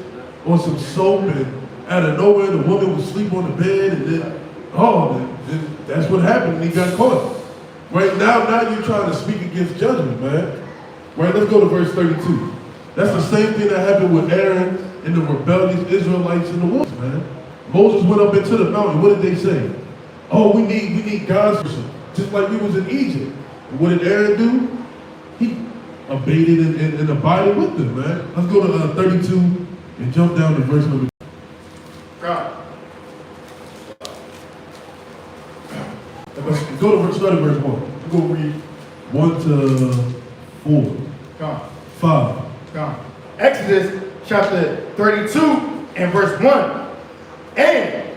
on some soap and out of nowhere the woman was asleep on the bed and then that's what happened and he got caught. Right? Now you're trying to speak against judgment, man. Right? Let's go to verse 32. That's the same thing that happened with Aaron and the rebellious Israelites in the wilderness, man. Moses went up into the mountain. What did they say? Oh, we need God's worship. Just like we was in Egypt. And what did Aaron do? He abated and abided with them, man. Let's go to 32 and jump down to verse number 2. God. Let's go to start at verse 1. We're going to read 1 to 4. Come. 5. Come. Exodus chapter 32 and verse 1. And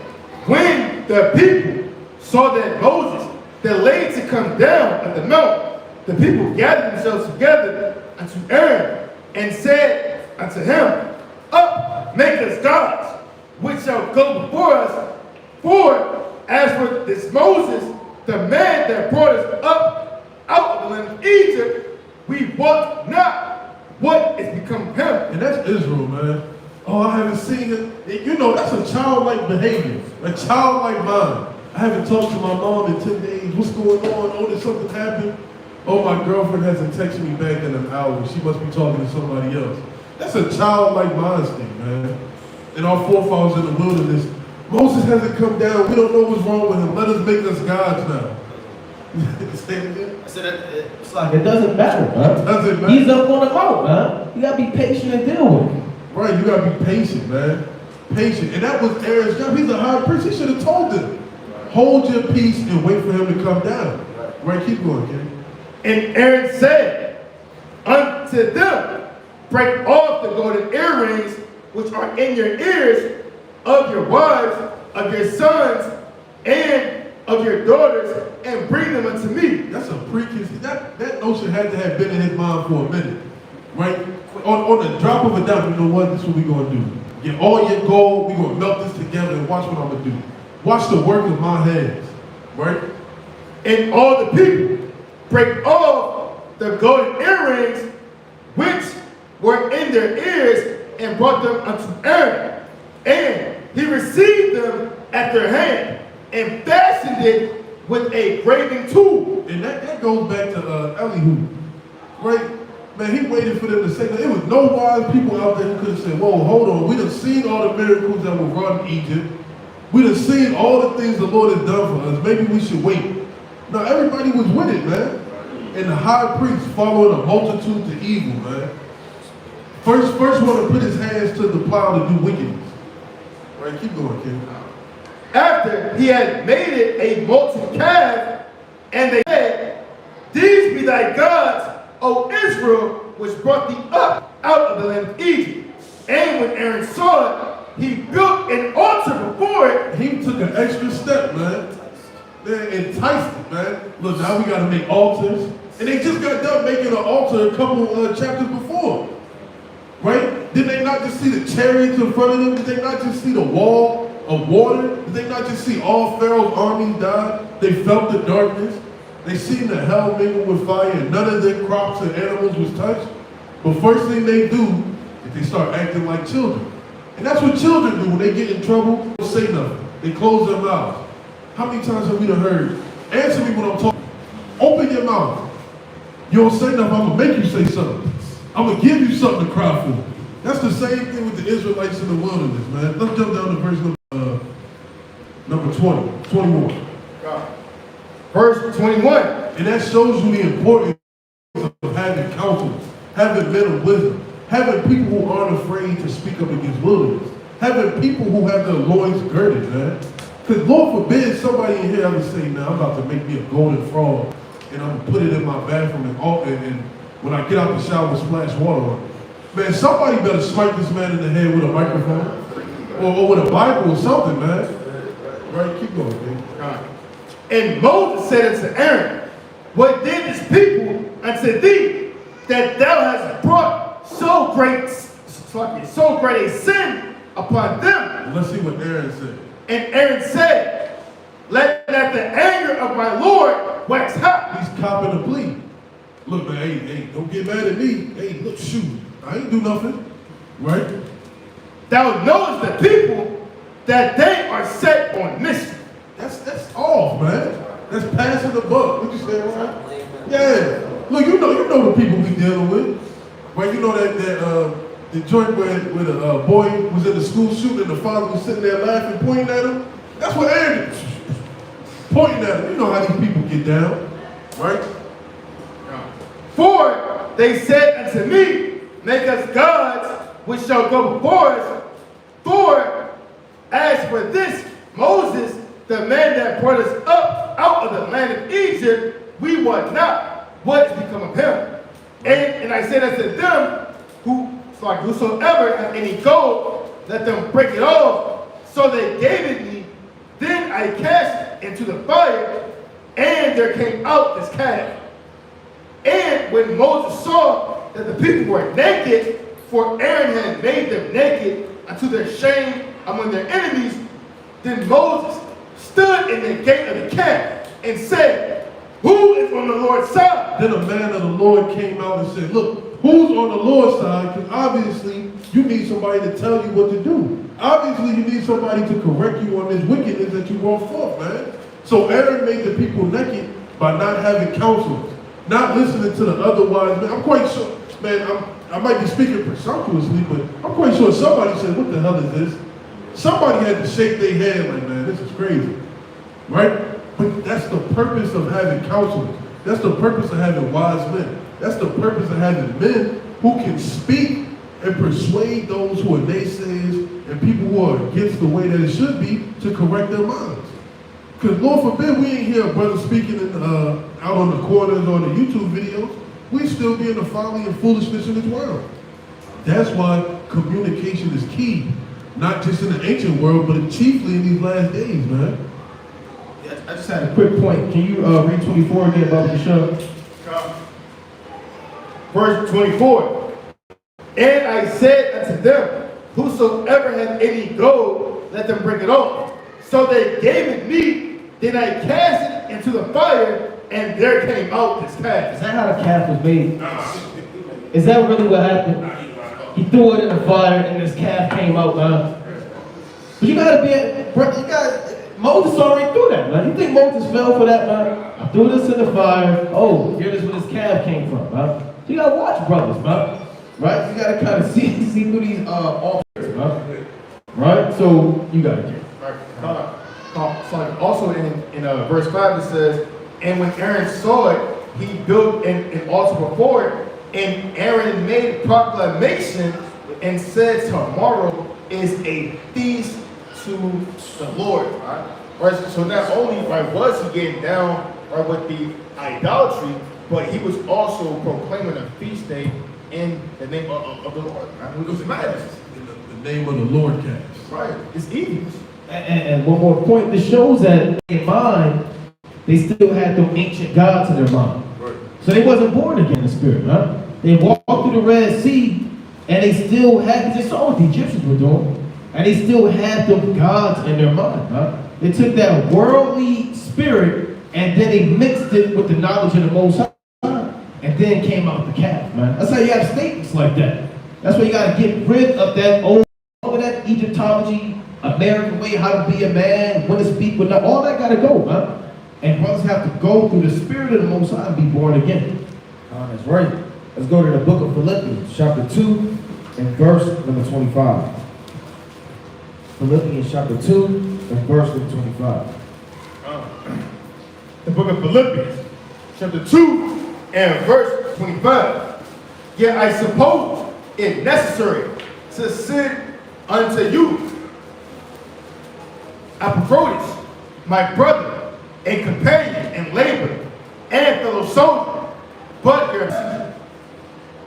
when the people saw that Moses delayed to come down at the mount, the people gathered themselves together unto Aaron and said unto him, Up, make us gods, which shall go before us. For as for this Moses, the man that brought us up out of the land of Egypt, we wot not what is become of him. And that's Israel, man. Oh, I haven't seen it. That's a childlike behavior, a childlike mind. I haven't talked to my mom in 10 days. What's going on? Oh, did something happen? Oh, my girlfriend hasn't texted me back in an hour. She must be talking to somebody else. That's a childlike mind state, man. And our forefathers in the wilderness, Moses hasn't come down. We don't know what's wrong with him. Let us make us gods now. Say it again. I said it's like it doesn't matter, man. It doesn't matter. He's up on the mount, man. You gotta be patient and deal with him. Right, you gotta be patient, man. Patient. And that was Aaron's job. He's a high priest. He should have told them. Hold your peace and wait for him to come down. Right, keep going, Ken. And Aaron said unto them, Break off the golden earrings which are in your ears of your wives, of your sons, and of your daughters, and bring them unto me. That's a preconceived. That notion had to have been in his mind for a minute. Right? On the drop of a dime, you know what? This is what we're going to do. Get all your gold. We're going to melt this together and watch what I'm going to do. Watch the work of my hands. Right? And all the people break off the golden earrings which were in their ears and brought them unto Aaron. And he received them at their hand and fastened it with a graving tool. And that goes back to Elihu. Right? Man, he waited for them to say that. There was no wise people out there who could have said, whoa, hold on. We done seen all the miracles that were wrought in Egypt. We done seen all the things the Lord has done for us. Maybe we should wait. No, everybody was with it, man. And the high priest following a multitude to evil, man. First one to put his hands to the plow to do wickedness. Right, keep going, Ken. After he had made it a molten calf, and they said, These be thy gods, O Israel, which brought thee up out of the land of Egypt. And when Aaron saw it, he built an altar before it. He took an extra step, man. Man, enticed it, man. Look, now we got to make altars. And they just got done making an altar a couple chapters before. Right? Did they not just see the chariots in front of them? Did they not just see the wall of water? Did they not just see all Pharaoh's armies die? They felt the darkness. They seen the hell mingle with fire, and none of their crops and animals was touched. But first thing they do is they start acting like children. And that's what children do when they get in trouble. They don't say nothing. They close their mouths. How many times have we heard, answer me when I'm talking. Open your mouth. You don't say nothing, I'm going to make you say something. I'm going to give you something to cry for. That's the same thing with the Israelites in the wilderness, man. Let's jump down to verse number 21. Verse 21. And that shows you the importance of having counsel, having men of wisdom, having people who aren't afraid to speak up against wilderness, having people who have their loins girded, man. Because Lord forbid somebody in here ever say, "Now I'm about to make me a golden frog and I'm gonna put it in my bathroom and when I get out the shower, splash water on it." Man, somebody better smite this man in the head with a microphone or with a Bible or something, man. Right? Keep going, man. And Moses said unto Aaron, what did this people unto thee, that thou hast brought so great a sin upon them? Let's see what Aaron said. And Aaron said, let not the anger of my Lord wax hot. He's copping a plea. Look, man, hey, don't get mad at me. Hey, look, shoot, I ain't do nothing, right? Thou knowest the people that they are set on mischief. That's off, man. That's passing the buck. What you say, right? Yeah. Look, you know the people we dealing with, right? You know that the joint where the boy was in the school shooting and the father was sitting there laughing, pointing at him. That's what Aaron did. Pointing at him. You know how these people get down, right? For they said unto me, make us gods which shall go before us. For as for this Moses, the man that brought us up out of the land of Egypt, we want not what is become of him. And I said unto them, whosoever hath any gold, let them break it off. So they gave it me. Then I cast it into the fire, and there came out this calf. And when Moses saw that the people were naked, for Aaron had made them naked unto their shame among their enemies, then Moses stood in the gate of the camp and said, who is on the Lord's side? Then a man of the Lord came out and said, look, who's on the Lord's side? Because obviously you need somebody to tell you what to do. Obviously you need somebody to correct you on this wickedness that you brought forth, man. So Aaron made the people naked by not having counselors, not listening to the other wise men. I'm quite sure, man, I might be speaking presumptuously, but I'm quite sure somebody said, what the hell is this? Somebody had to shake their head like, man, this is crazy, right? But that's the purpose of having counselors. That's the purpose of having wise men. That's the purpose of having men who can speak and persuade those who are naysayers and people who are against the way that it should be to correct their minds. Because Lord forbid we ain't hear a brother speaking out on the corners or the YouTube videos. We still be in the folly and foolishness in this world. That's why communication is key. Not just in the ancient world, but chiefly in these last days, man. I just had a quick point. Can you read 24 again about the show? Verse 24. And I said unto them, whosoever hath any gold, let them bring it off. So they gave it me. Then I cast it into the fire, and there came out this calf. Is that how the calf was made? Is that really what happened? He threw it in the fire, and this calf came out, man. But you gotta Moses already threw that, man. You think Moses fell for that, man? I threw this in the fire. Oh, here is where this calf came from, man. You gotta watch brothers, man. Right? You gotta kind of see through these offers, man. Right? So you gotta get it. Right. So also in verse 5 it says, and when Aaron saw it, he built an altar before it, and Aaron made proclamation and said, tomorrow is a feast to the Lord. Right? So not only was he getting down with the idolatry, but he was also proclaiming a feast day in the name of the Lord. Right? It was madness. In the name of the Lord cast. Right. It's evil. And one more point, this shows that in mind, they still had them ancient gods in their mind. Right. So they wasn't born again in the spirit, huh? They walked through the Red Sea, and they still had, they saw what the Egyptians were doing, and they still had them gods in their mind, huh? They took that worldly spirit, and then they mixed it with the knowledge of the Most High, and then came out the calf, man. That's how you have statements like that. That's why you got to get rid of that old, all of that Egyptology, American way, how to be a man, when to speak, when not, all that got to go, huh? And brothers have to go through the spirit of the Most High and be born again. That's right. Let's go to the book of Philippians, chapter 2, and verse number 25. Philippians chapter 2, and verse number 25. The book of Philippians, chapter 2, and verse 25. Yet I suppose it necessary to send unto you Epaphroditus, my brother, a companion in labor, and fellow soldier, but your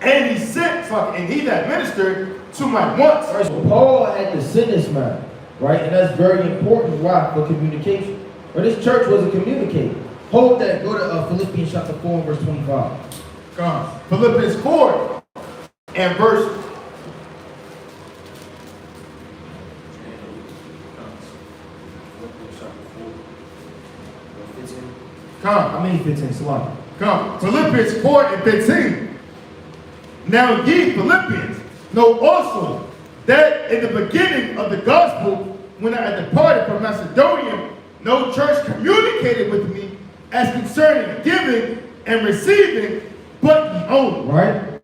and he sent, and he that ministered to my wants. Right, so Paul had to send this man, right? And that's very important. Why? For communication. Or this church was a communicator. Hold that. Go to Philippians chapter 4 and verse 25. Come. Philippians 4 and verse. Come. How many 15? Salon. Come. Philippians 4 and 15. Now ye Philippians know also that in the beginning of the gospel, when I had departed from Macedonia, no church communicated with me as concerning giving and receiving, but ye only. Right.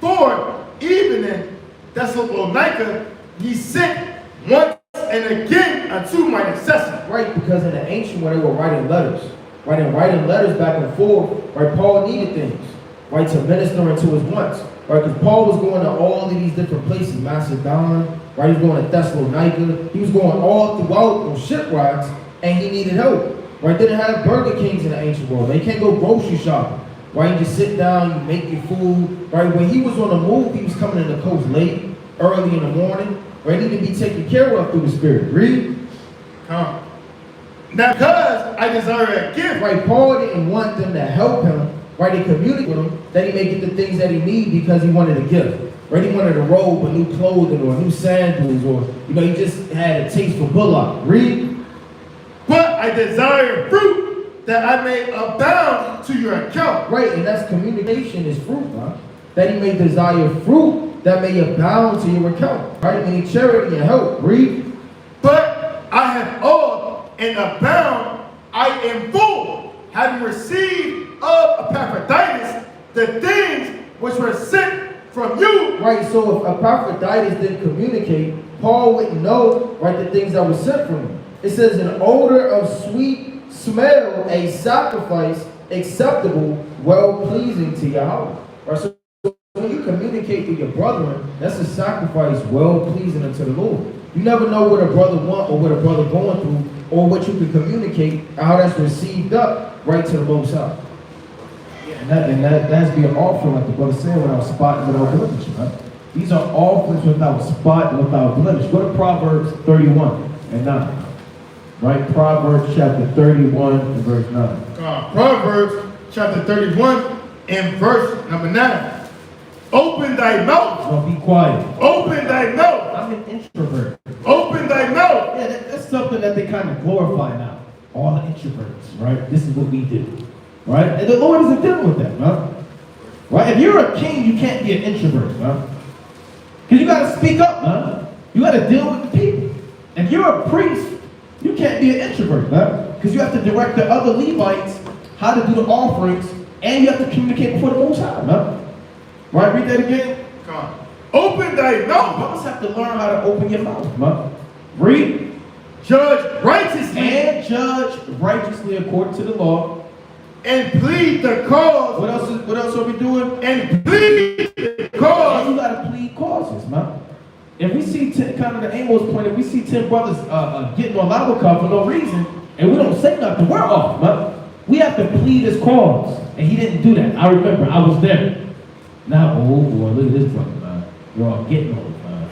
For even in Thessalonica ye sent once and again unto my necessity. Right, because in the ancient when they were writing letters, writing letters back and forth, right, Paul needed things, right, to minister into his wants, right, because Paul was going to all of these different places, Macedon, right, he was going to Thessalonica, he was going all throughout on shipwrights, and he needed help, right. They didn't have Burger Kings in the ancient world, they can't go grocery shopping, right, you just sit down, you make your food, right. When he was on the move, he was coming in the coast late, early in the morning, right, he needed to be taken care of through the Spirit. Read. Now because I desire a gift. Right, Paul didn't want them to help him, right, they communicate with him, that he may get the things that he needs because he wanted a gift. Right, he wanted a robe, or new clothing, or new sandals, or, he just had a taste for bullock. Read. But I desire fruit that I may abound to your account. Right, and that's communication is fruit, huh? That he may desire fruit that may abound to your account. Right, meaning charity and help. Read. But I have all and abound, I am full, having received of Epaphroditus the things which were sent from you. Right, so if Epaphroditus didn't communicate, Paul wouldn't know, right, the things that were sent from him. It says an odor of sweet smell, a sacrifice acceptable, well-pleasing to Yahweh. Right, so when you communicate with your brethren, that's a sacrifice well-pleasing unto the Lord. You never know what a brother wants or what a brother going through or what you can communicate and how that's received up right to the Most High. And that's being offering, like the brother said, without spot and without blemish, right? These are offerings without spot and without blemish. Go to Proverbs 31 and 9. Right? Proverbs chapter 31 and verse 9. Proverbs chapter 31 and verse number 9. Open thy mouth. Don't be quiet. Open thy mouth. I'm an introvert. Open thy mouth. Yeah, that's something that they kind of glorify now. All the introverts, right? This is what we do. Right? And the Lord isn't dealing with that, right? Right? If you're a king, you can't be an introvert, right? Because you got to speak up, man. You got to deal with the people. If you're a priest, you can't be an introvert, right? Because you have to direct the other Levites how to do the offerings, and you have to communicate before the Most High, right? Right? Read that again. Come on. Open thy mouth. You must have to learn how to open your mouth, right? Read. Judge righteously. And judge righteously according to the law. And plead the cause. What else are we doing? And plead the cause. You gotta plead causes, man. If we see kind of the Amos point, if we see 10 brothers getting on lava cup for no reason, and we don't say nothing, we're off, man. We have to plead his cause. And he didn't do that. I remember, I was there. Now, oh boy, look at this brother, man. You're all getting on it, man.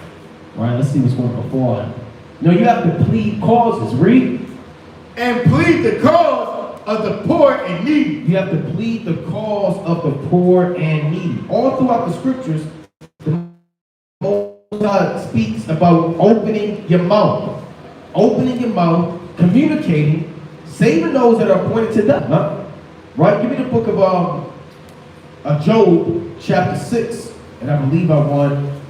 All right, let's see what's going on before. No, you have to plead causes. Read. And plead the cause of the poor and needy. You have to plead the cause of the poor and needy. All throughout the scriptures, the Most High speaks about opening your mouth. Opening your mouth, communicating, saving those that are appointed to death. Huh? Right? Give me the book of Job, chapter 6, and I believe I won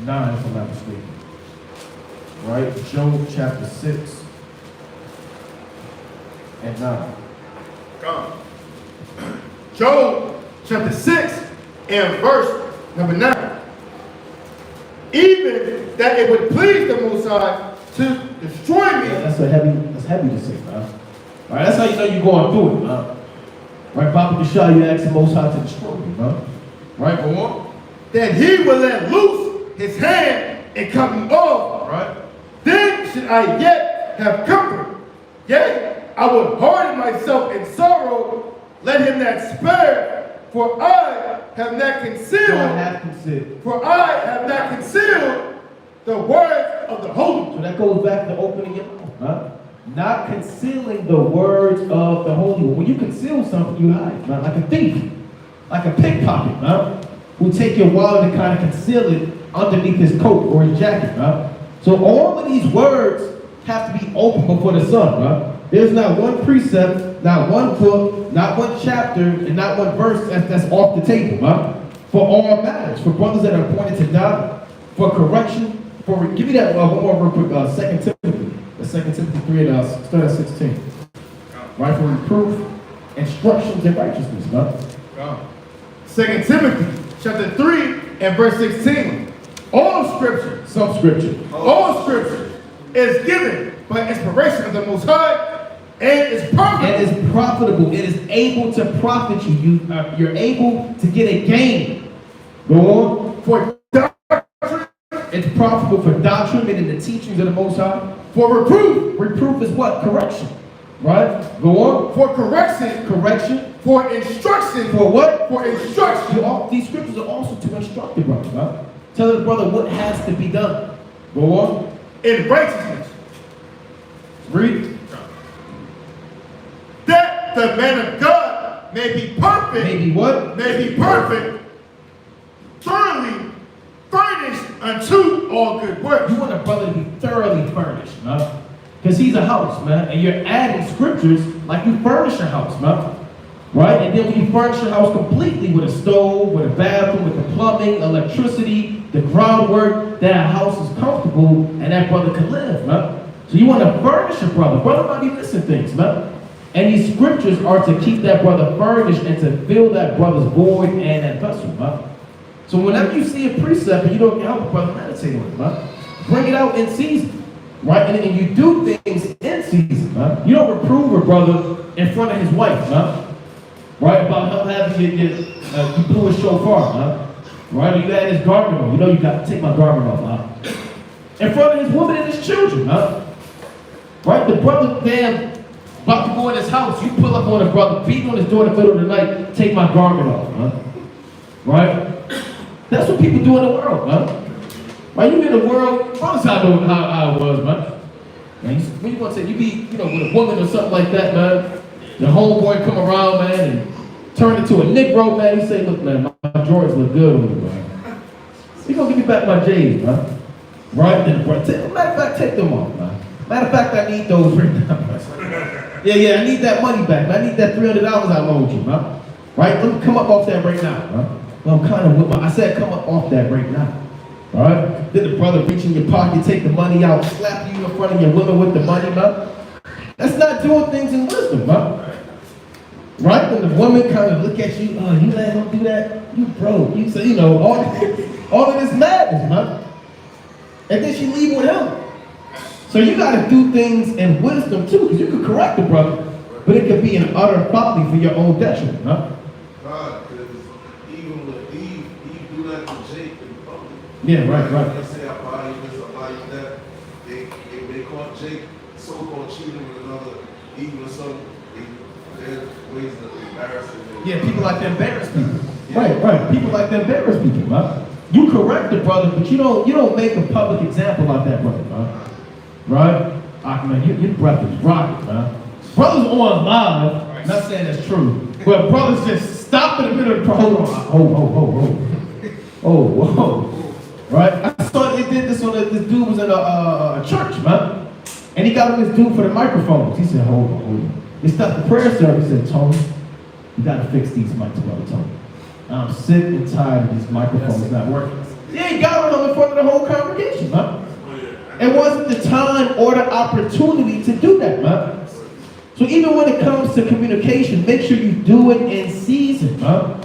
9 if I'm not mistaken. Right? Job chapter 6 and 9. Job chapter 6 and verse number 9. Even that it would please the Most High to destroy me. That's heavy to say, man. All right, that's how you know you're going through it, man. Right, Papa Kashah, you ask the Most High to destroy you, man. Right, go on. Then he will let loose his hand and cut me off. Right. Then should I yet have comfort. Yea, I would harden myself in sorrow. Let him that spare, for I have not concealed. For I have not concealed the words of the holy. So that goes back to opening your mouth, huh? Not concealing the words of the holy one. When you conceal something, you hide, man, like a thief, like a pickpocket, huh? Who take your wallet and kind of conceal it underneath his coat or his jacket, huh? So all of these words have to be open before the sun, huh? There's not one precept, not one book, not one chapter, and not one verse that's off the table, huh? For all matters, for brothers that are appointed to die, for correction, give me that one more real quick, 2 Timothy. 2 Timothy 3, and start at 16. Right, for reproof, instructions in righteousness, huh? 2 Timothy chapter 3 and verse 16. All scripture, Some scripture. all scripture is given by inspiration of the Most High and is profitable. It is profitable. It is able to profit you. You're able to get a gain. Go on. For doctrine, It's profitable for doctrine and in the teachings of the Most High. for reproof, Reproof is what? Correction. Right? Go on. for correction, Correction. for instruction, For what? for instruction, These scriptures are also to instruct the brother. Huh? Tell the brother what has to be done. Go on. in righteousness, Read. that the man of God may be perfect, Maybe what? may be perfect, thoroughly furnished unto all good works. You want a brother to be thoroughly furnished, huh? Because he's a house, man. And you're adding scriptures like you furnish a house, man. Right? And then when you furnish your house completely with a stove, with a bathroom, with the plumbing, electricity, the groundwork, that house is comfortable and that brother can live, man. So you want to furnish a brother. Brother might be missing things, man. And these scriptures are to keep that brother furnished and to fill that brother's void and that vessel, man. So whenever you see a precept and you don't help a brother, meditate on it, man. Bring it out in season. Right? And you do things in season, man. You don't reprove a brother in front of his wife, man. Right? About him having you blew his shofar, huh? Right? Or you had his garment on. You know you got to take my garment off, huh? In front of his woman and his children, huh? Right? The brother damn about to go in his house. You pull up on a brother, beating on his door in the middle of the night, take my garment off, huh? Right? That's what people do in the world, huh? Right? You in the world, brothers I know how it was, man. Man, when you want to say, you be, with a woman or something like that, man. The homeboy come around, man, and turn into a Negro, man. He say, look, man, my drawers look good on you, man. He gonna give me back my J's, man. Right? Then the brother, matter of fact, take them off, man. Matter of fact, I need those right now, man. Yeah, I need that money back, man. I need that $300 I loaned you, man. Right? Let me come up off that right now, man. Well, I'm kind of with I said come up off that right now. All right? Then the brother reach in your pocket, take the money out, slap you in front of your woman with the money, man. That's not doing things in wisdom, man. Right? When the woman kind of look at you, oh, you let him do that? You broke. You say, all of this madness, man. And then she leave with him. So you got to do things in wisdom, too, because you could correct the brother, but it could be an utter folly for your own detriment, huh? God, because even with Eve do that to Jake in public. Yeah, right. They say, I buy you this, I buy you that. They caught Jake so-called cheating with another Eve or something. There's ways of embarrassing them. Yeah, people like to embarrass people. Yeah. Right. People like to embarrass people, huh? You correct the brother, but you don't make a public example like that brother, huh? Right? Man, your breath is rocking, man. Brothers on live, I'm not saying that's true. But brothers just stop in the middle of the hold on. Oh. Right? I saw they did this on this dude was in a church, man. And he got on this dude for the microphones. He said, hold on. He stopped the prayer service and said, Tony, you gotta fix these mics, brother Tony. I'm sick and tired of these microphones not working. Yeah, he got on them in front of the whole congregation, man. It wasn't the time or the opportunity to do that, man. So even when it comes to communication, make sure you do it in season, man.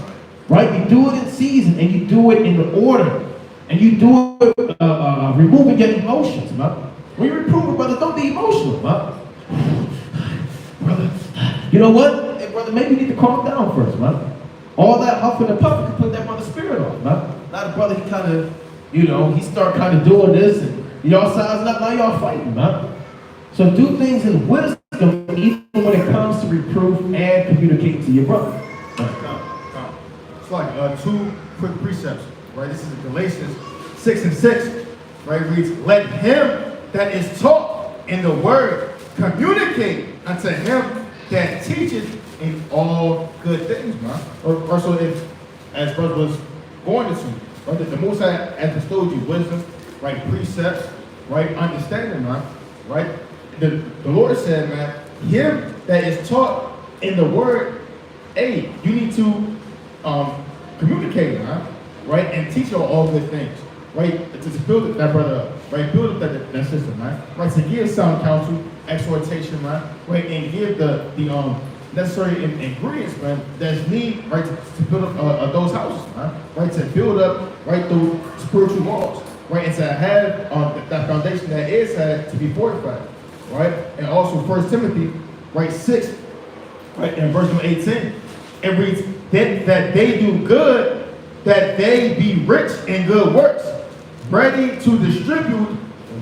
Right? You do it in season, and you do it in the order. And you do it removing your emotions, man. When you reprove it, brother, don't be emotional, man. Brother, you know what? Hey, brother, maybe you need to calm down first, man. All that huffing and puffing can put that brother's spirit off, man. Now the brother, he kind of, he start kind of doing this, and y'all sizing up, now y'all fighting, man. So do things in wisdom, even when it comes to reproof and communicating to your brother. It's like two quick precepts, right? This is Galatians 6:6, right? It reads, let him that is taught in the word communicate unto him that teacheth in all good things, man. Or so if, as brother was going into, right? The Most High has bestowed you wisdom, right? Precepts, right? Understanding, man, right? The Lord said, man, him that is taught in the word, hey, you need to communicate, man, right? And teach all good things, right? To build that brother up, right? Build up that system, man, right? To give sound counsel, exhortation, man, right? And give the necessary ingredients, man, that's needed, right, to build up those houses, man, right? To build up, right, those spiritual walls, right? And to have that foundation that is had to be fortified, right? And also 1 Timothy, right, 6, right, in verse 18, it reads, that they do good, that they be rich in good works, ready to distribute,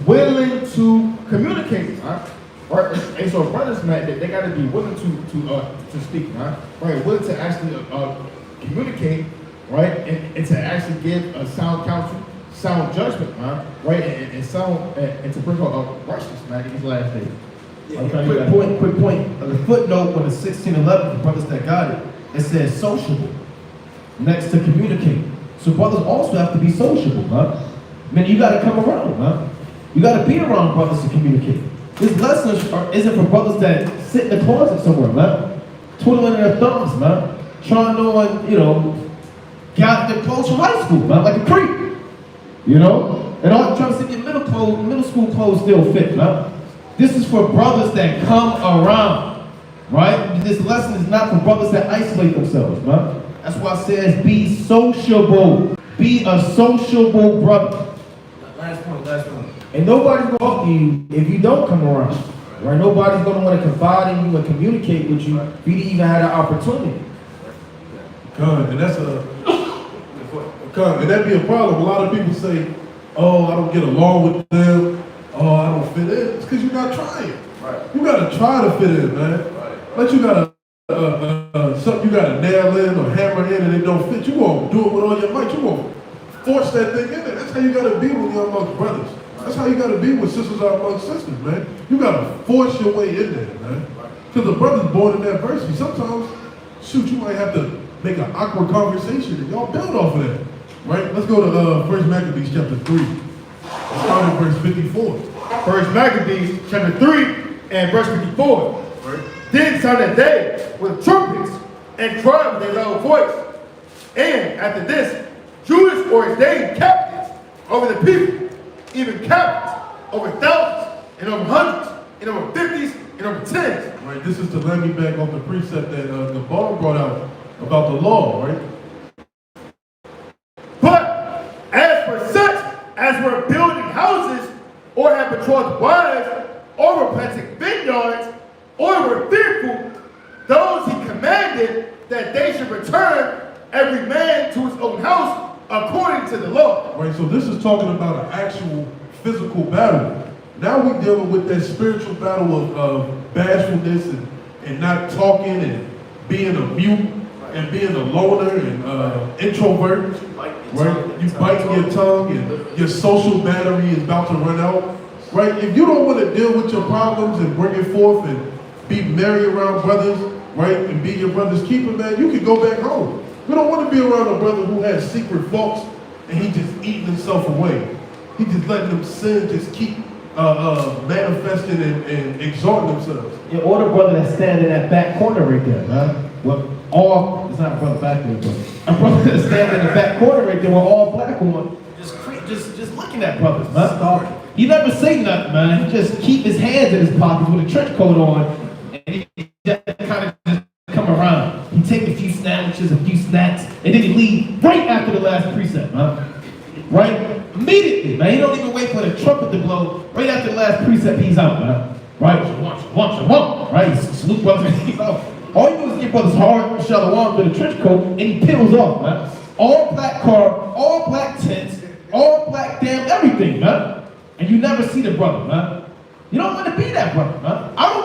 willing to communicate, right? Right? And so brothers, man, they got to be willing to speak, right? Right, willing to actually communicate, right, and to actually give a sound counsel, sound judgment, right, and sound and to bring up righteousness, man, in these last days. Quick point. The footnote on the 1611, the brothers that got it, it says sociable next to communicate. So brothers also have to be sociable, man. Man, you got to come around, man. You got to be around brothers to communicate. This lesson isn't for brothers that sit in the closet somewhere, man. Twiddling their thumbs, man. Trying to, got their clothes from high school, man, like a creep. And all trying to see your middle school clothes still fit, man. This is for brothers that come around, right? This lesson is not for brothers that isolate themselves, man. That's why it says be sociable. Be a sociable brother. Last point. And nobody's going to talk to you if you don't come around, right? Nobody's going to want to confide in you and communicate with you if you didn't even have the opportunity. And that'd be a problem. A lot of people say, oh, I don't get along with them. Oh, I don't fit in. It's because you're not trying. Right. You got to try to fit in, man. Right. But you got to, something you got to nail in or hammer in and it don't fit. You won't do it with all your might. You won't force that thing in there. That's how you got to be when you're amongst brothers. That's how you got to be when sisters are amongst sisters, man. You got to force your way in there, man. Because the brother's born in adversity. Sometimes, shoot, you might have to make an awkward conversation and y'all build off of that. Right? Let's go to 1 Maccabees chapter 3. Start at verse 54. 1 Maccabees chapter 3 and verse 54. Right. Then sounded they with trumpets and cried with a loud voice. And after this, Judas ordained captains over the people, even captains over thousands and over hundreds and over fifties and over tens. Right. This is to let me back on the precept that the Paul brought out about the law, right? But as for such as were building houses, or had betrothed wives, or were planting vineyards, or were fearful, those he commanded that they should return every man to his own house according to the law. Right, so this is talking about an actual physical battle. Now we're dealing with that spiritual battle of bashfulness and not talking and being a mute and being a loner and introvert. Right? You biting your tongue and your social battery is about to run out. Right? If you don't want to deal with your problems and bring it forth and be merry around brothers, right, and be your brother's keeper, man, you can go back home. We don't want to be around a brother who has secret faults and he just eating himself away. He just letting them sin just keep manifesting and exalting themselves. Yeah, or the brother that's standing in that back corner right there, man. It's not a brother back there, but a brother that's standing in the back corner right there with all black on, just looking at brothers, man. He never say nothing, man. He just keep his hands in his pockets with a trench coat on, and he just kind of just come around. He take a few sandwiches, a few snacks, and then he leave right after the last precept, man. Right? Immediately, man. He don't even wait for the trumpet to blow. Right after the last precept, he's out, man. Right? Shalom. Right? Salute brothers, and he's out. All you do is give brothers hard shalom with a trench coat, and he peels off, man. All black car, all black tents, all black damn everything, man. And you never see the brother, man. You don't want to be that brother, man. I don't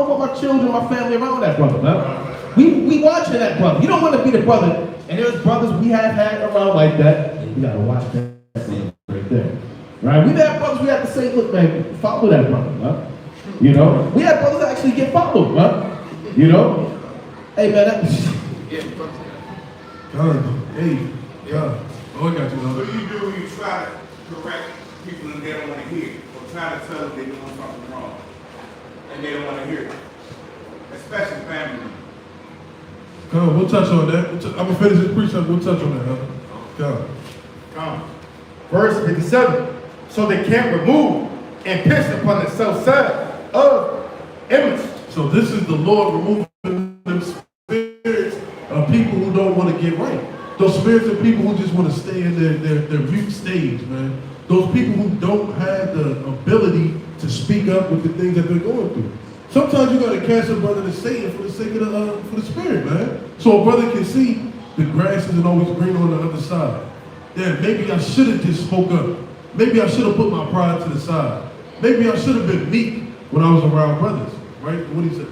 want my children, my family around that brother, man. We watching that brother. You don't want to be the brother. And there's brothers we have had around like that. And you gotta watch that right there. Right? We've had brothers we have to say, look, man, follow that brother, man. You know? We have brothers that actually get followed, man. You know? Hey, man, God. Oh, I got you, What man. do you do when you try to correct people and they don't want to hear it? Or try to tell them they're doing something wrong and they don't want to hear it? Especially family members. Come on, we'll touch on that. I'm going to finish this precept. We'll touch on that, huh? Come. Verse 57. So they can't remove and pitch upon the south side of image. So this is the Lord removing them spirits of people who don't want to get right. Those spirits of people who just want to stay in their mute stage, man. Those people who don't have the ability to speak up with the things that they're going through. Sometimes you got to cast a brother to Satan for the sake of the spirit, man. So a brother can see the grass isn't always green on the other side. Yeah, maybe I should have just spoke up. Maybe I should have put my pride to the side. Maybe I should have been meek when I was around brothers, right? What he said?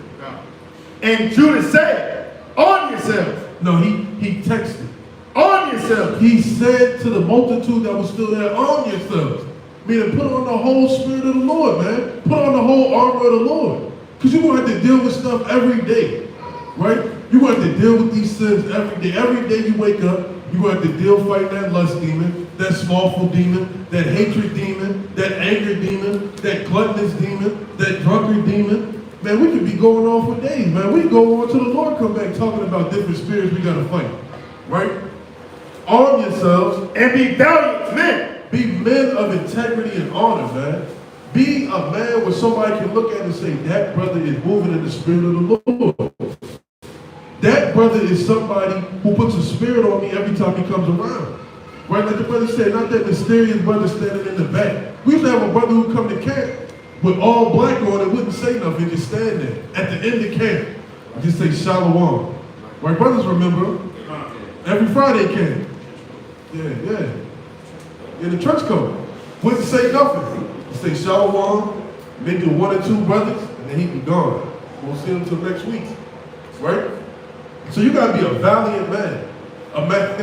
And Judas said, "On yourself." No, he texted. On yourself. He said to the multitude that was still there, arm yourselves. Meaning put on the whole spirit of the Lord, man. Put on the whole armor of the Lord. Because you're going to have to deal with stuff every day, right? You're going to have to deal with these sins every day. Every day you wake up, you're going to have to deal fighting that lust demon, that slothful demon, that hatred demon, that anger demon, that gluttonous demon, that drunkard demon. Man, we could be going on for days, man. We go on till the Lord come back talking about different spirits we got to fight, right? Arm yourselves And be valiant men. Be men of integrity and honor, man. Be a man where somebody can look at and say, that brother is moving in the spirit of the Lord. That brother is somebody who puts a spirit on me every time he comes around. Right, like the brother said, not that mysterious brother standing in the back. We used to have a brother who come to camp with all black on and wouldn't say nothing, just stand there. At the end of camp, just say shalom. Right, brothers remember, every Friday camp. Yeah. In the church coat. Wouldn't say nothing. Say shalom, maybe one or two brothers, and then he'd be gone. We'll see him until next week. Right? So you gotta be a valiant man. A man,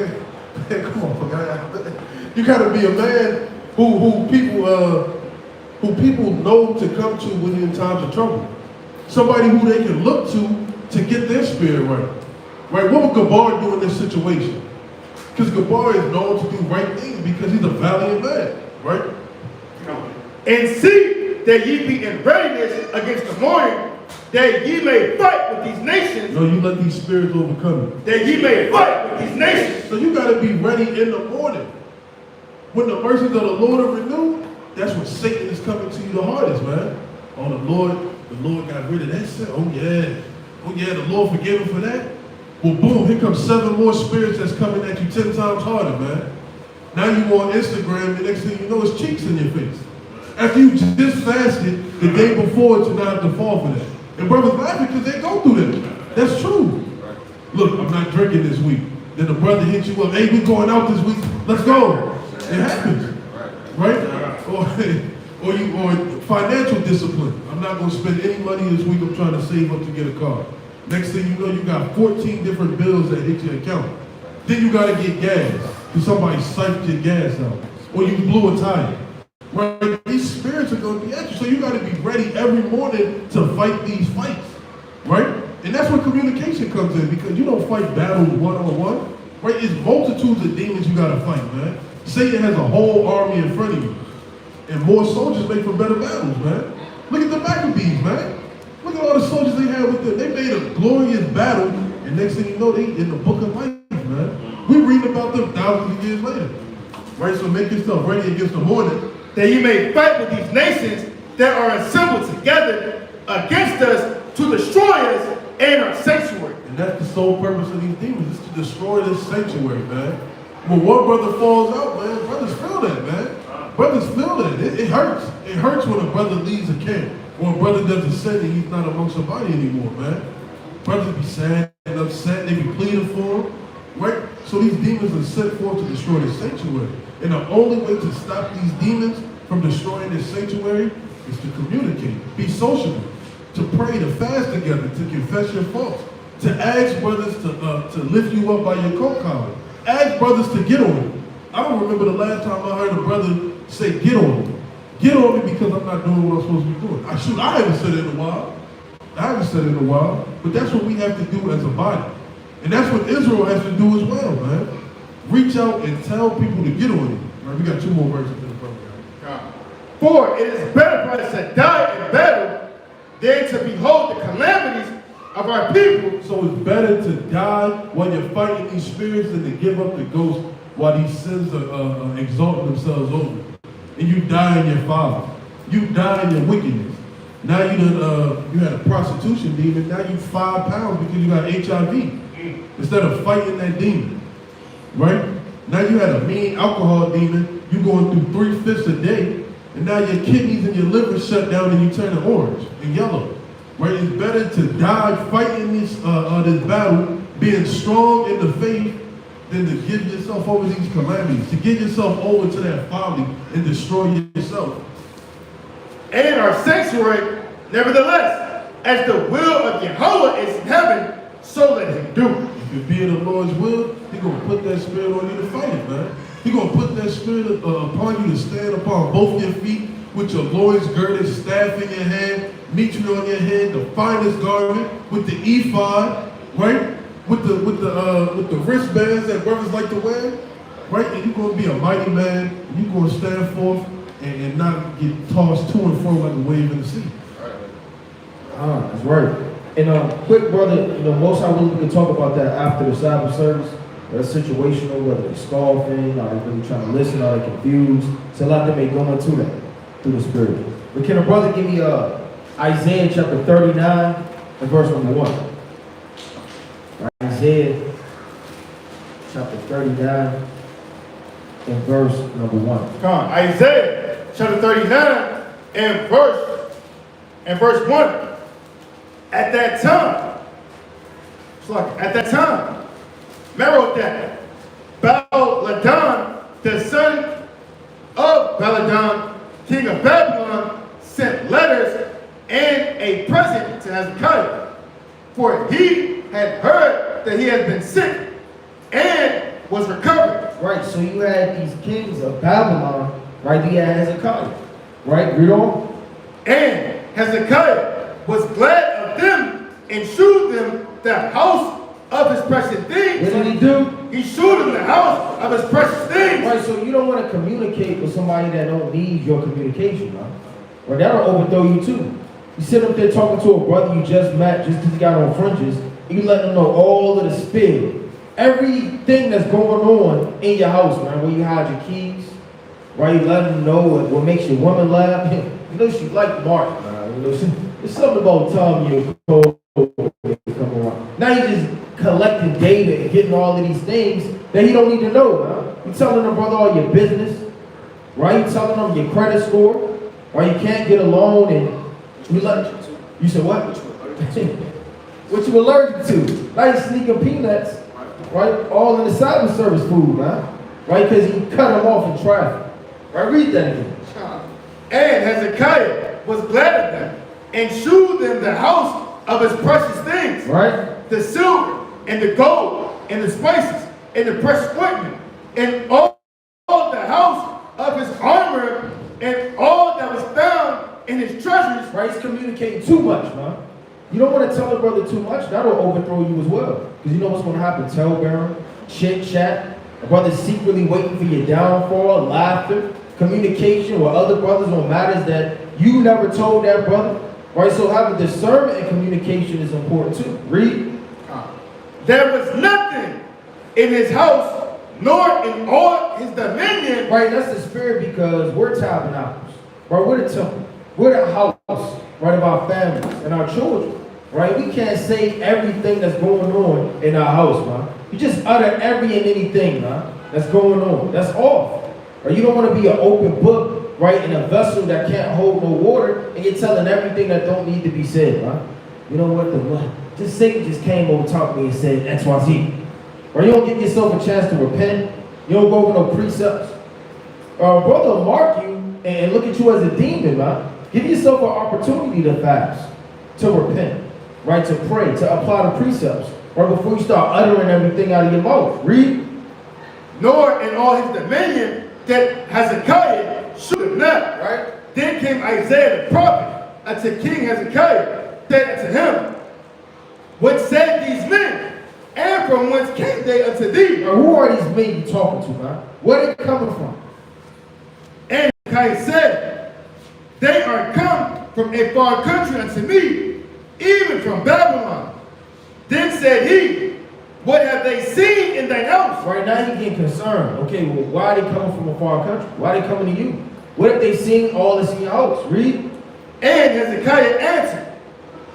come on, man. You gotta be a man who people know to come to when you're in times of trouble. Somebody who they can look to get their spirit right. Right? What would Gabar do in this situation? Because Gabar is known to do right things because he's a valiant man, right? And see that ye be in readiness against the morning, that ye may fight with these nations. No, you let these spirits overcome you. That ye may fight with these nations. So you got to be ready in the morning. When the mercies of the Lord are renewed, that's when Satan is coming to you the hardest, man. Oh, the Lord got rid of that sin. Oh yeah, the Lord forgave him for that. Well, boom, here comes 7 more spirits that's coming at you 10 times harder, man. Now you on Instagram, the next thing you know, it's cheeks in your face. After you just fasted the day before to not have to fall for that. And brothers laughing because they go through that. That's true. Look, I'm not drinking this week. Then the brother hits you up, hey, we going out this week. Let's go. It happens. Right? Or financial discipline. I'm not going to spend any money this week. I'm trying to save up to get a car. Next thing you know, you got 14 different bills that hit your account. Then you got to get gas because somebody psyched your gas out. Or you blew a tire. Right? These spirits are going to be at you. So you got to be ready every morning to fight these fights. Right? And that's where communication comes in, because you don't fight battles one-on-one, right? It's multitudes of demons you gotta fight, man. Satan has a whole army in front of you. And more soldiers make for better battles, man. Look at the Maccabees, man. Look at all the soldiers they had with them. They made a glorious battle, and next thing you know, they in the book of life, man. We read about them thousands of years later. Right, so make yourself ready against the morning, that ye may fight with these nations that are assembled together against us to destroy us and our sanctuary. And that's the sole purpose of these demons, is to destroy this sanctuary, man. When one brother falls out, man, brothers feel that, man. Brothers feel that. It hurts. It hurts when a brother leaves a camp, or a brother doesn't say that he's not amongst the body anymore, man. Brothers be sad and upset. They be pleading for him, right? So these demons are sent forth to destroy the sanctuary. And the only way to stop these demons from destroying this sanctuary is to communicate, be sociable, to pray, to fast together, to confess your faults, to ask brothers to lift you up by your coat collar. Ask brothers to get on you. I don't remember the last time I heard a brother say, get on me. Get on me because I'm not doing what I'm supposed to be doing. I haven't said it in a while. But that's what we have to do as a body. And that's what Israel has to do as well, man. Reach out and tell people to get on you. Right, we got 2 more verses in the program. For it is better for us to die in battle than to behold the calamities of our people. So it's better to die while you're fighting these spirits than to give up the ghost while these sins are exalting themselves over. And you die in your folly. You die in your wickedness. Now you had a prostitution demon. Now you 5 pounds because you got HIV. Instead of fighting that demon, right? Now you had a mean alcohol demon. You going through 3 fifths a day, and now your kidneys and your liver shut down, and you turn orange and yellow. Right? It's better to die fighting this battle, being strong in the faith, than to give yourself over these calamities, to give yourself over to that folly and destroy yourself. And our sanctuary, nevertheless, as the will of Yahweh is in heaven, so let him do. If it be in the Lord's will, He's going to put that spirit on you to fight it, man. He's going to put that spirit upon you to stand upon both your feet with your loins girded, staff in your hand, mitre on your head, the finest garment, with the ephod, right? With the wristbands that brothers like to wear, right? And you're going to be a mighty man, and you're going to stand forth and not get tossed to and fro like a wave in the sea. That's right. And quick, brother, most I really can talk about that after the Sabbath service. That's situational, whether they're scoffing, or they're really trying to listen, or they're confused. So a lot of them may go into that through the Spirit. But can a brother give me Isaiah chapter 39 and verse number 1? Isaiah chapter 39 and verse number 1. Come on, Isaiah chapter 39 and verse 1. At that time, Merodach, Baladan, the son of Baladan, king of Babylon, sent letters and a present to Hezekiah, for he had heard that he had been sick and was recovered. Right, so you had these kings of Babylon, right? You had Hezekiah, right? Read on. And Hezekiah was glad of them and shewed them the house of his precious things. What did he do? He shewed them the house of his precious things. Right, so you don't want to communicate with somebody that don't need your communication, right? Or that'll overthrow you too. You sit up there talking to a brother you just met just because he got on fringes, and you let them know all of the spill. Everything that's going on in your house, man, where you hide your keys, right? You let them know what makes your woman laugh. You know she like Mark, man. There's something about telling you cold come around. Now you're just collecting data and getting all of these things that he don't need to know, man. You're telling the brother all your business, right? You're telling them your credit score, right? You can't get a loan, and you said what? What you allergic to? Now you're sneaking peanuts, right? All in the Sabbath service food, man. Right? Because he cut them off in traffic. Right? Read that again. And Hezekiah was glad of them and shewed them the house of his precious things. Right? The silver and the gold and the spices and the precious ointment and all the house of his armor and all that was found in his treasures. Right? He's communicating too much, man. You don't want to tell a brother too much. That'll overthrow you as well. Because you know what's going to happen. Talebearing, chit chat, a brother secretly waiting for your downfall, laughter, communication with other brothers on matters that you never told that brother. Right? So having discernment and communication is important too. Read. There was nothing in his house, nor in all his dominion. Right, that's the spirit because we're tabernacles. Right, we're the temple. We're the house, right, of our families and our children. Right? We can't say everything that's going on in our house, man. You just utter every and anything, man, that's going on. That's off. Right? You don't want to be an open book, right, in a vessel that can't hold no water, and you're telling everything that don't need to be said, man. You know what? Just Satan just came over top of me and said X, Y, Z. Or you don't give yourself a chance to repent. You don't go over no precepts. Brother will mark you and look at you as a demon, man. Give yourself an opportunity to fast, to repent, right? To pray, to apply the precepts. Right before you start uttering everything out of your mouth. Read. Nor in all his dominion that Hezekiah should not, right? Then came Isaiah the prophet unto King Hezekiah, said unto him, what said these men? And from whence came they unto thee? Now, who are these men you talking to, man? Where are they coming from? And Hezekiah said, they are come from a far country unto me, even from Babylon. Then said he, what have they seen in thine house? Right now you getting concerned. Okay, well, why are they coming from a far country? Why are they coming to you? What have they seen all this in your house? Read. And Hezekiah answered,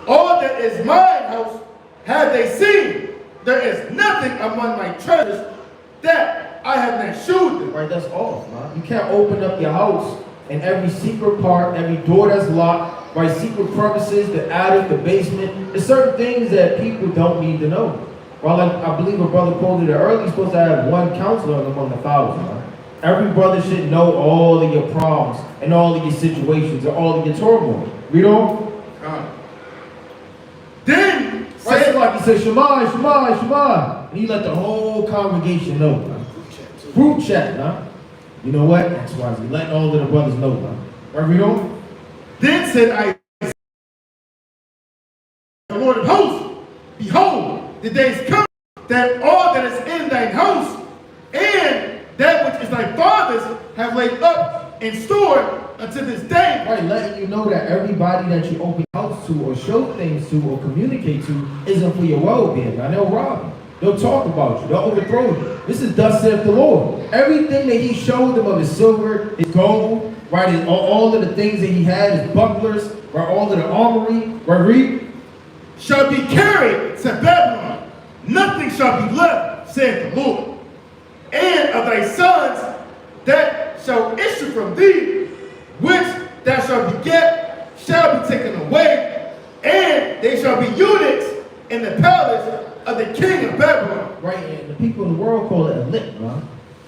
all that is mine house have they seen. There is nothing among my treasures that I have not shewed them. Right, that's off, man. You can't open up your house and every secret part, every door that's locked, right, secret crevices, the attic, the basement. There's certain things that people don't need to know. Well, like I believe a brother quoted it earlier, you're supposed to have one counselor among 1,000, right? Every brother should know all of your problems and all of your situations and all of your turmoil. Read on. Then Right, so like he said, Shema, Shema, Shema. And he let the whole congregation know, man. Group chat, man. You know what? That's why he's letting all of the brothers know, man. Right, read on. Then said I, the Lord of hosts, behold, the days come that all that is in thine house and that which is thy father's have laid up and stored unto this day. Right, letting you know that everybody that you open your house to or show things to or communicate to isn't for your well-being, man. They'll rob you. They'll talk about you. They'll overthrow you. This is thus saith the Lord. Everything that he showed them of his silver, his gold, right, all of the things that he had, his bucklers, right, all of the armory, right, read, shall be carried to Babylon. Nothing shall be left, saith the Lord. And of thy sons that shall issue from thee, which thou shalt beget, shall be taken away, and they shall be eunuchs in the palace of the king of Babylon. Right, and the people in the world call it a lick, right?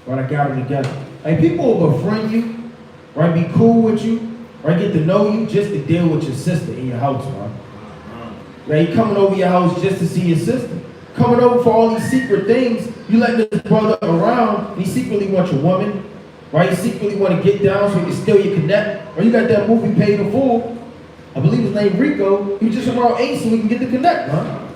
Right, I got it together. Like, people will befriend you, right, be cool with you, right, get to know you just to deal with your sister in your house, right? Right, he coming over your house just to see your sister. Coming over for all these secret things. You let this brother around, he secretly wants your woman, right? He secretly want to get down so he can steal your connect. Or you got that movie Paid in Full. I believe his name Rico. He was just around 8 so we can get the connect, man.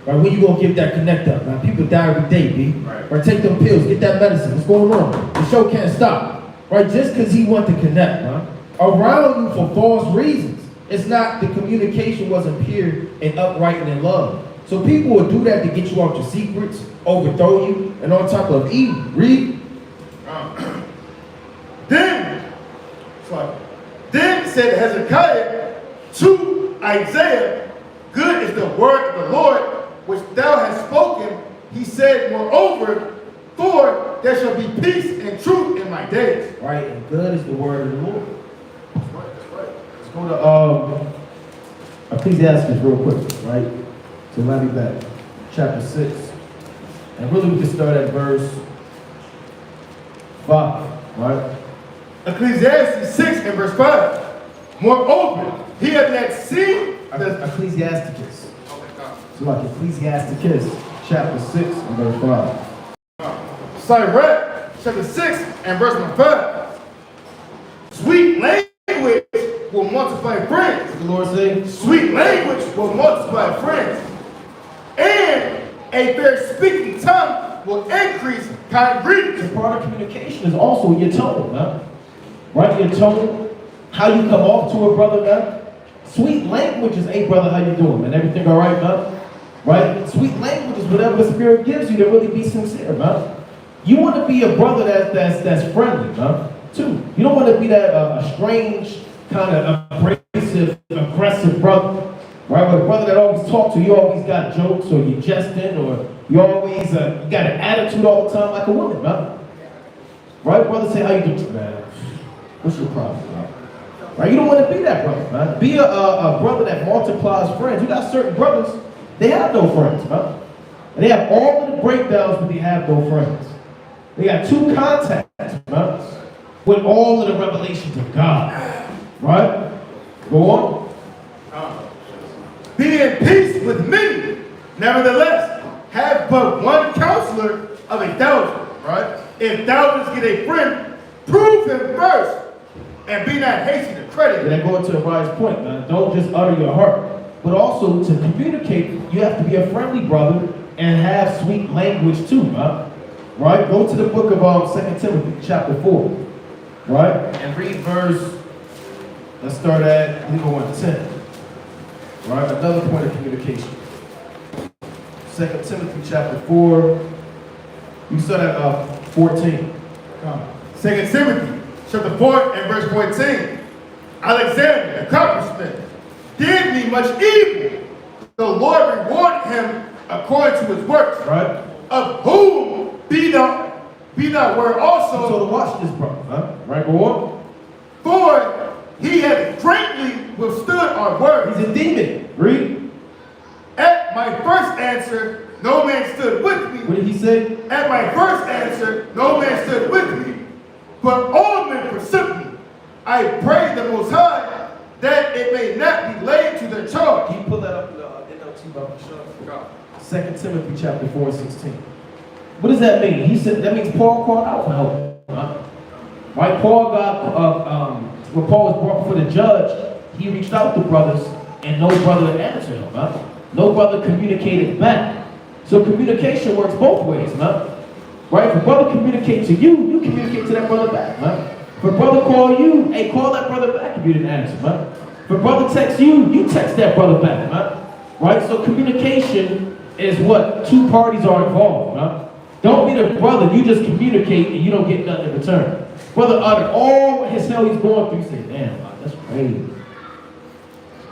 Right, when you gonna give that connect up, man? People die every day, B. Right, take them pills, get that medicine. What's going on? The show can't stop. Right, just because he want to connect, man. Around you for false reasons. It's not, the communication wasn't pure and upright and in love. So people will do that to get you out your secrets, overthrow you, and all type of evil. Read. Then said Hezekiah to Isaiah, good is the word of the Lord which thou hast spoken. He said, moreover, for there shall be peace and truth in my days. Right, and good is the word of the Lord. That's right, that's right. Let's go to Ecclesiastes real quick, right? So let me back. Chapter 6. And really we can start at verse 5, right? Ecclesiastes 6 and verse 5. Moreover, he hath not seen the Ecclesiasticus. So like Ecclesiasticus, chapter 6 and verse 5. Sirach, chapter 6 and verse 5. Sweet language will multiply friends, What the Lord say? Sweet language will multiply friends, and a fair speaking tongue will increase kind greetings. The part of communication is also your tone, man. Right? Your tone, how you come off to a brother, man. Sweet language is, hey brother, how you doing, man? Everything all right, man? Right? Sweet language is whatever the Spirit gives you to really be sincere, man. You want to be a brother that's friendly, man. Too. You don't want to be that strange, kind of abrasive, aggressive brother. Right? But a brother that always talks to you, always got jokes, or you jesting, or you always you got an attitude all the time like a woman, man. Right? Brother say, how you doing, man? What's your problem, man? Right? You don't want to be that brother, man. Be a brother that multiplies friends. You got certain brothers, they have no friends, man. And they have all of the breakdowns, but they have no friends. They got two contacts, man, with all of the revelations of God. Right? Go on. Be in peace with me. Nevertheless, have but one counselor of 1,000. Right? If thousands get a friend, prove him first, and be not hasty to credit. And then going to the wise point, man. Don't just utter your heart, but also to communicate. You have to be a friendly brother and have sweet language too, man. Right? Go to the book of 2 Timothy, chapter 4. Right? And read verse. Let's start at 10. Right? Another point of communication. 2 Timothy, chapter 4. You start at 14. 2 Timothy, chapter 4 and verse 14. Alexander, a coppersmith, did me much evil. The Lord rewarded him according to his works. Right? Of whom be not word also. So to watch this, brother. Huh? Right? Go on. For he hath greatly withstood our words. He's a demon. Read. At my first answer, no man stood with me. What did he say? At my first answer, no man stood with me, but all men forsook me. I pray the Most High that it may not be laid to their charge. Can you pull that up in NLT Bible? 2 Timothy chapter 4, 16. What does that mean? He said that means Paul called out for help. Huh? Right? Paul got when Paul was brought before the judge, he reached out to brothers, and no brother answered him. Huh? No brother communicated back. So communication works both ways, man. Right? If a brother communicates to you, you communicate to that brother back, man. If a brother call you, hey, call that brother back if you didn't answer, man. If a brother texts you, you text that brother back, man. Right? So communication is what two parties are involved, man. Don't be the brother, you just communicate and you don't get nothing in return. Brother uttered all his hell he's going through, you say, damn, man, that's crazy.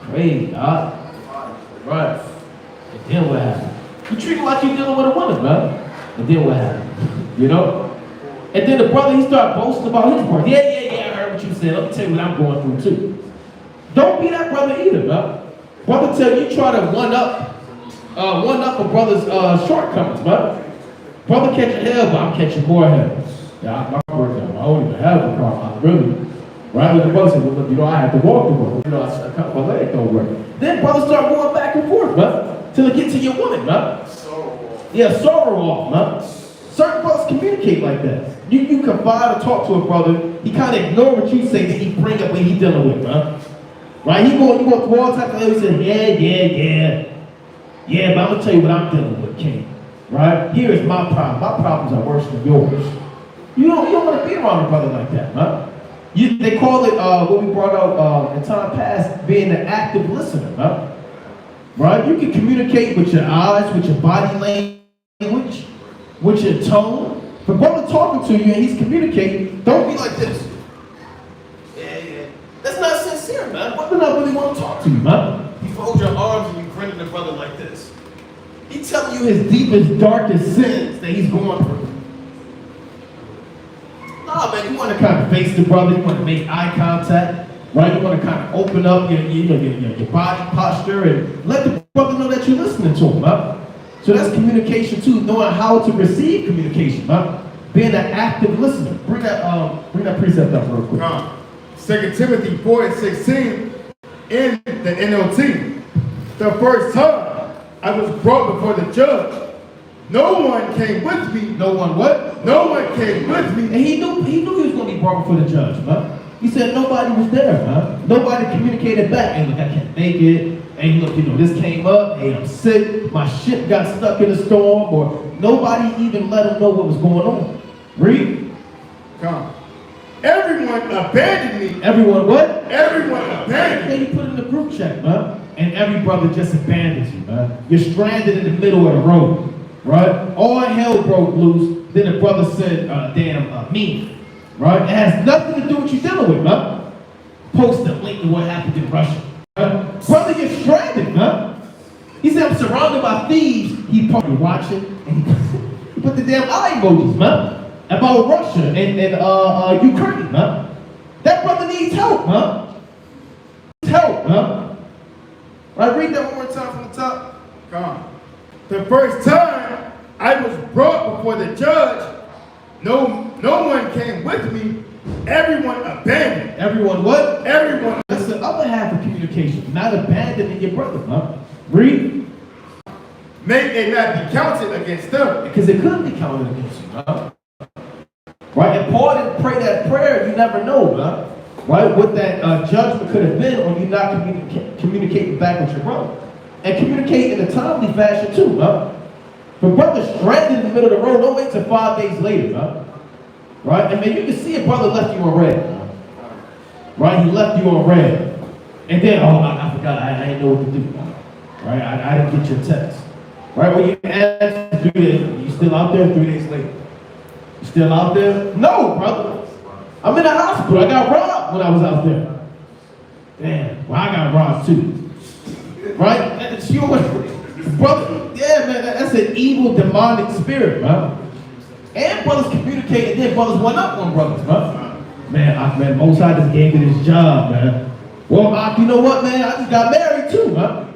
Crazy, God. Right. And then what happened? You treat him like you're dealing with a woman, man. And then what happened? You know? And then the brother, he started boasting about his part. Yeah, I heard what you said. Let me tell you what I'm going through too. Don't be that brother either, man. Brother tell you try to one up a brother's shortcomings, man. Brother catching hell, but I'm catching more hell. Yeah, my word, I don't even have a problem, really. Right? But the brother said, well, look, you know, I have to walk the road. You know, my leg don't work. Then brothers start going back and forth, man, till it get to your woman, man. Yeah, sorrow off, man. Certain brothers communicate like that. You confide or talk to a brother, he kind of ignore what you say that he bring up what he dealing with, man. Right? You go through all types of things, he says, yeah, but I'm gonna tell you what I'm dealing with, King. Right? Here is my problem. My problems are worse than yours. You don't want to be around a brother like that, man. They call it what we brought out in time past being an active listener, man. Right? You can communicate with your eyes, with your body language, with your tone. If a brother talking to you and he's communicating, don't be like this. Yeah. That's not sincere, man. Brother not really want to talk to you, man. You fold your arms and you grin at the brother like this. He's telling you his deepest, darkest sins that he's going through. Nah, man, you want to kind of face the brother. You want to make eye contact. Right? You want to kind of open up your body posture and let the brother know that you're listening to him, man. So that's communication too, knowing how to receive communication, man. Being an active listener. Bring that precept up real quick. 2 Timothy 4 and 16 in the NLT. The first time I was brought before the judge, no one came with me. No one what? No one came with me. And he knew he was going to be brought before the judge, man. He said nobody was there, huh? Nobody communicated back. Hey, look, I can't make it. Hey, look, this came up. Hey, I'm sick. My ship got stuck in a storm. Or nobody even let him know what was going on. Read. Come. Everyone abandoned me. Everyone what? Everyone abandoned me. Then you put in the group chat, man. And every brother just abandons you, man. You're stranded in the middle of the road, right? All hell broke loose. Then the brother said, me, right? It has nothing to do with you dealing with, man. Post a link to what happened in Russia. Right? Brother, you're stranded, man. He said, I'm surrounded by thieves. He probably watching, and he put the damn eye emojis, man. About Russia and Ukraine, man. That brother needs help, man. Help, man. Right, read that one more time from the top. Come on. The first time I was brought before the judge, no one came with me. Everyone abandoned. Everyone what? Everyone. That's the other half of communication. Not abandoning your brother, huh? Read. May they not be counted against them. Because it could be counted against you, huh? Right? And Paul didn't pray that prayer. You never know, huh? Right? What that judgment could have been on you not communicating back with your brother. And communicate in a timely fashion too, huh? If brother's stranded in the middle of the road, don't wait till 5 days later, huh? Right? And then you can see a brother left you on red. Huh? Right? He left you on red. And then, I forgot, I didn't know what to do. Right? I didn't get your text. Right? When you ask, you still out there 3 days later? You still out there? No, brother. I'm in the hospital. I got robbed when I was out there. Damn. Well, I got robbed too. Right? That's you, brother. Yeah, man. That's an evil, demonic spirit, right? And brothers communicating. Then brothers went up on brothers, right? Man, Most High just gave me this job, man. Well, you know what, man? I just got married too, right?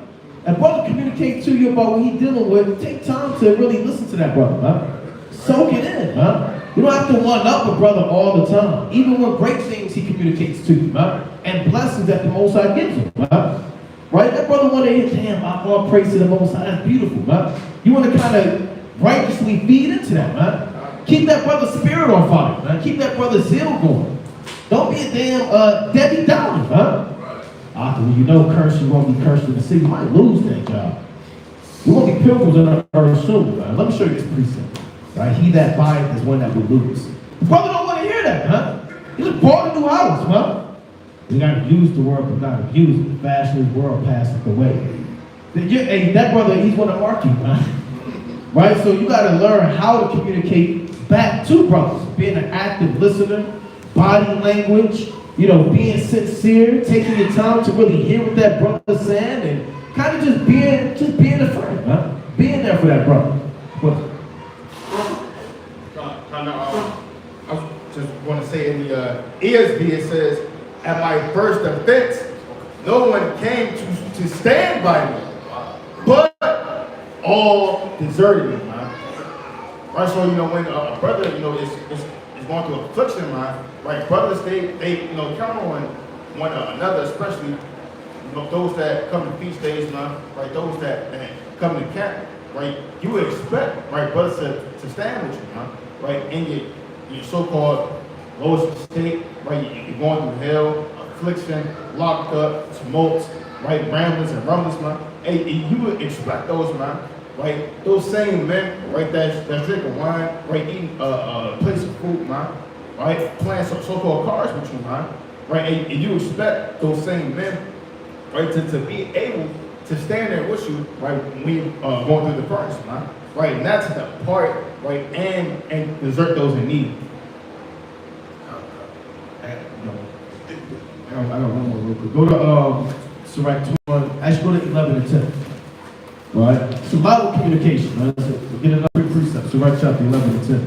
And brother communicate to you about what he's dealing with. Take time to really listen to that brother, right? Soak it in, huh? You don't have to one up a brother all the time. Even when great things he communicates to you, right? And blessings that the Most High gives him, right? Right? That brother want to hear, damn, I all praise to the Most High. That's beautiful, right? You want to kind of righteously feed into that, right? Keep that brother's spirit on fire, right? Keep that brother's zeal going. Don't be a damn Debbie Downer, huh? When you know curse, you won't be cursed in the city. You might lose that job. You won't be pilgrims in the earth soon, right? Let me show you this precept. Right? He that buyeth is one that will lose. The brother don't want to hear that, huh? He just bought a new house, huh? You got to use the word, but not abuse it. The fashion of the world passeth away. Hey, that brother, he's going to mark you, huh? Right? So you got to learn how to communicate back to brothers. Being an active listener, body language, being sincere, taking your time to really hear what that brother's saying, and kind of just being a friend, huh? Being there for that brother. I just want to say in the ESV it says, at my first offense, no one came to stand by me, but all deserted me, man. Right, so when a brother, is going through affliction, man, right? Brothers, they count on one another, especially those that come to feast days, man, right? Those that come to camp, right? You would expect, right, brothers to stand with you, man, right? In your so-called lowest state, right? You're going through hell, affliction, locked up, tumults, right? Ramblings and rumblings, man. Hey, you would expect those, man, right? Those same men, right? That's drinking wine, right? Eating a place of food, man, right? Playing some so-called cards with you, man, right? And you expect those same men, right, to be able to stand there with you, right? When you going through the furnace, man, right? And that's the part, right? And desert those in need. I got one more real quick. Go to Sirach 21. Actually, go to 11 and 10. Right? Sociable communication. Right? So we'll get another precept. Sirach chapter 11 and 10.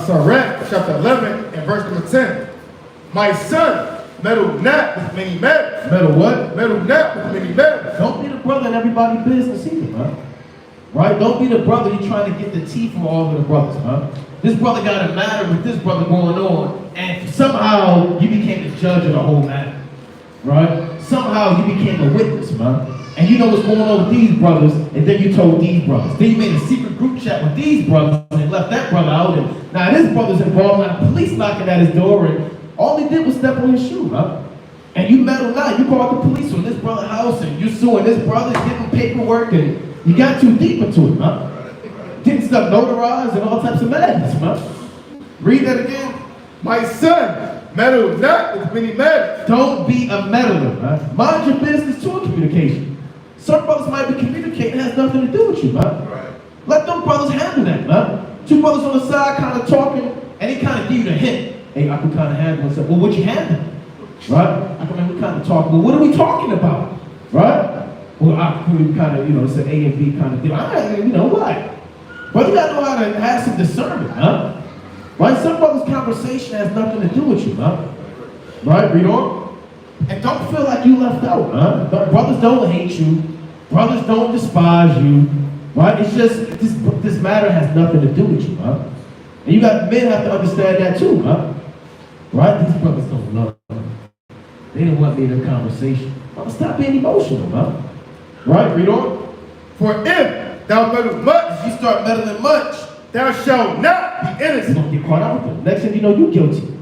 Sirach chapter 11 and verse number 10. My son, meddle not with many matters. Meddle what? Meddle not with many matters. Don't be the brother in everybody's business either, huh? Right? Don't be the brother you trying to get the tea from all of the brothers, huh? This brother got a matter with this brother going on, and somehow you became the judge of the whole matter. Right? Somehow you became a witness, man. And you know what's going on with these brothers, and then you told these brothers. Then you made a secret group chat with these brothers and left that brother out. And now this brother's involved, now the police knocking at his door, and All he did was step on his shoe, huh? And you meddle now, you call the police on this brother's house and you suing this brother, getting paperwork, and you got too deep into it, huh? Getting stuff notarized and all types of madness, huh? Read that again. My son, meddle not with many matters. Don't be a meddler, huh? Mind your business to a communication. Some brothers might be communicating, it has nothing to do with you, huh? Let them brothers handle that, huh? Two brothers on the side kind of talking, and he kind of give you the hint. Hey, I can kind of handle it. Well, what you handle? Right? I mean, we kind of talk. Well, what are we talking about? Right? Well, I can kind of, it's an A and B kind of deal. What? But you gotta know how to have some discernment, huh? Right? Some brothers' conversation has nothing to do with you, huh? Right? Read on. And don't feel like you left out, huh? Brothers don't hate you. Brothers don't despise you. Right? It's just, this matter has nothing to do with you, huh? And you got men have to understand that too, huh? Right? These brothers don't love me. They didn't want me in a conversation. Well, stop being emotional, huh? Right? Read on. For if thou meddle much, If you start meddling much, thou shalt not be you're innocent. gonna get caught out with them. Next thing you know, you're guilty.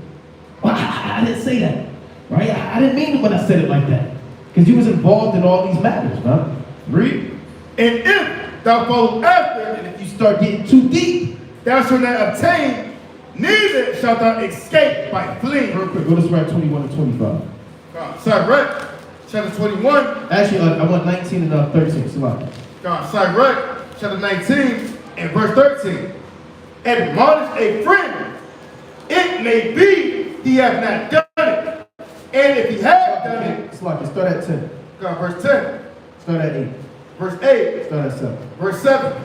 Well, I didn't say that. Right? I didn't mean it when I said it like that. Because you was involved in all these matters, huh? Read. And if thou follow after, And if you start getting too deep, thou shalt not obtain, neither shalt thou escape by fleeing. real quick, go to Sirach 21 and 25. Sirach, chapter 21. Actually, I want 19 and 13. Somebody. Sirach, chapter 19 and verse 13. Admonish a friend. It may be he have not done it. And if he have done it, Start at 10. verse 10, Start at 8. verse 8, Start at 7. verse 7.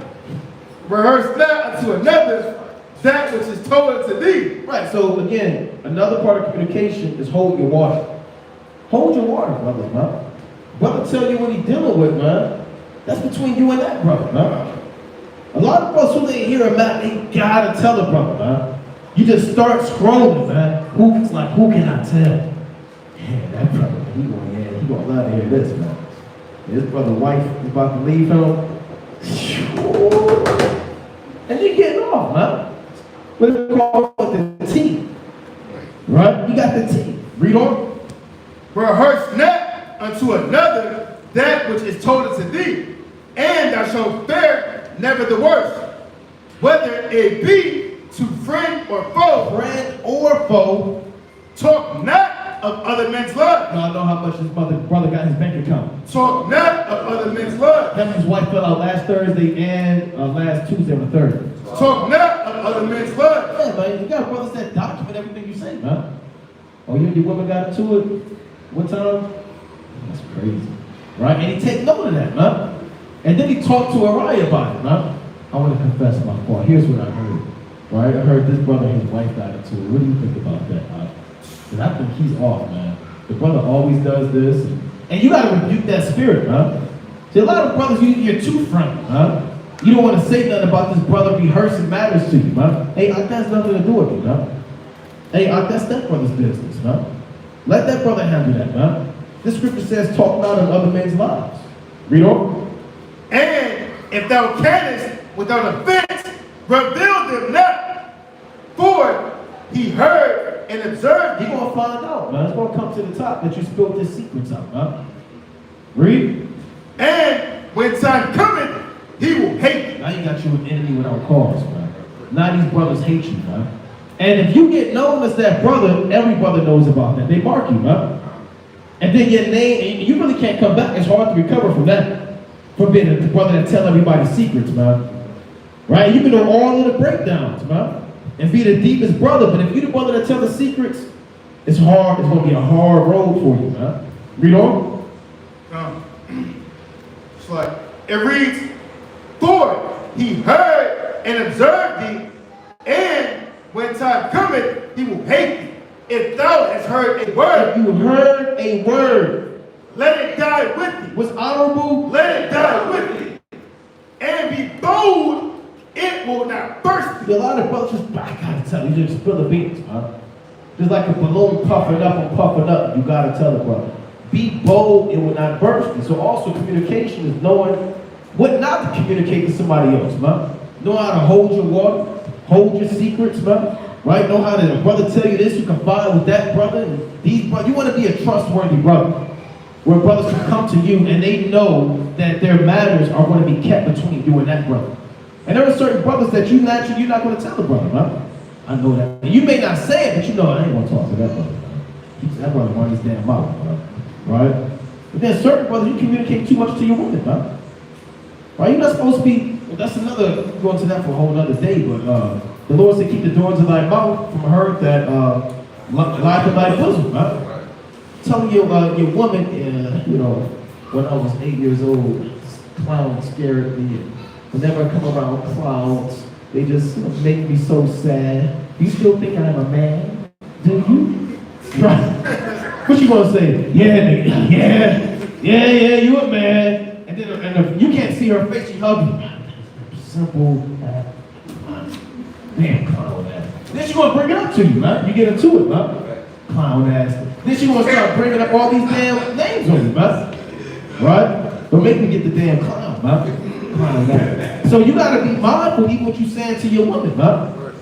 Rehearse not unto another that which is told unto thee. Right, so again, another part of communication is hold your water. Hold your water, brother, man. Brother tell you what he's dealing with, man. That's between you and that brother, man. A lot of brothers who they hear a man, they gotta tell the brother, man. You just start scrolling, man. Who can I tell? Yeah, that brother, he gonna love to hear this, man. His brother's wife is about to leave him. And they getting off, man. What do they call it? The T. Right? You got the T. Read on. Rehearse not unto another that which is told unto thee, and thou shalt fare never the worse, whether it be to friend or foe. Friend or foe. Talk not of other men's love. Now I know how much his brother got in his bank account. Talk not of other men's love. Him and his wife fell out last Thursday and last Tuesday on the 3rd. Talk not of other men's love. Yeah, man, you got brothers that document everything you say, man. Oh, you and your woman got into it one time? That's crazy. Right? And he take note of that, man. And then he talked to Uriah about it, man. I want to confess my fault. Here's what I heard. Right? I heard this brother and his wife got into it. What do you think about that, man? Because I think he's off, man. The brother always does this. And you got to rebuke that spirit, man. See, a lot of brothers, you're too friendly, man. You don't want to say nothing about this brother rehearsing matters to you, man. Hey, that has nothing to do with it, man. Hey, that's that brother's business, man. Let that brother handle that, man. This scripture says, talk not of other men's lives. Read on. And if thou canst without offense, reveal them not. For he heard and observed. He's going to find out, man. It's going to come to the top that you spilled his secrets out, man. Read. And when time cometh, he will hate thee. Now you got you an enemy without cause, man. Now these brothers hate you, man. And if you get known as that brother, every brother knows about that. They mark you, man. And then your name, and you really can't come back. It's hard to recover from that. From being the brother that tell everybody secrets, man. Right? You can know all of the breakdowns, man. And be the deepest brother. But if you're the brother that tell the secrets, it's hard. It's going to be a hard road for you, man. Read on. It's like, it reads, for he heard and observed thee, and when time cometh, he will hate thee. If thou hast heard a word, If you heard a word, let it die with thee. was honorable, Let it die with thee. And be bold, it will not burst thee. a lot of brothers just, I gotta tell you, just spill the beans, huh? Just like a balloon puffing up and puffing up, you gotta tell the brother. Be bold, it will not burst thee. So also communication is knowing what not to communicate to somebody else, man. Know how to hold your water, hold your secrets, man. right? Know how to, a brother tell you this, you can confide with that brother, and these brothers, you want to be a trustworthy brother, where brothers can come to you and they know that their matters are going to be kept between you and that brother. And there are certain brothers that you're not going to tell the brother, right? I know that. And you may not say it, but you know I ain't going to talk to that brother. That brother runs his damn mouth, right? But then certain brothers, you communicate too much to your woman, right? Right? You're not supposed to be, well, that's another, we'll go into that for a whole other day, but the Lord said, keep the doors of thy mouth from her that lieth in thy bosom, right? Tell your woman, you know, when I was 8 years old, clowns scared me. Whenever I come around clowns, they just make me so sad. You still think I'm a man? Do you? Right? What you gonna say? Yeah, nigga. Yeah, you a man. And then if you can't see her face, she hugs you. Simple, man, clown ass. Then she gonna bring it up to you, man. You get into it, man. Clown ass. Then she gonna start bringing up all these damn names on you, man. Right? Don't make me get the damn clown, man. Clown ass. So you gotta be mindful even what you saying to your woman, man.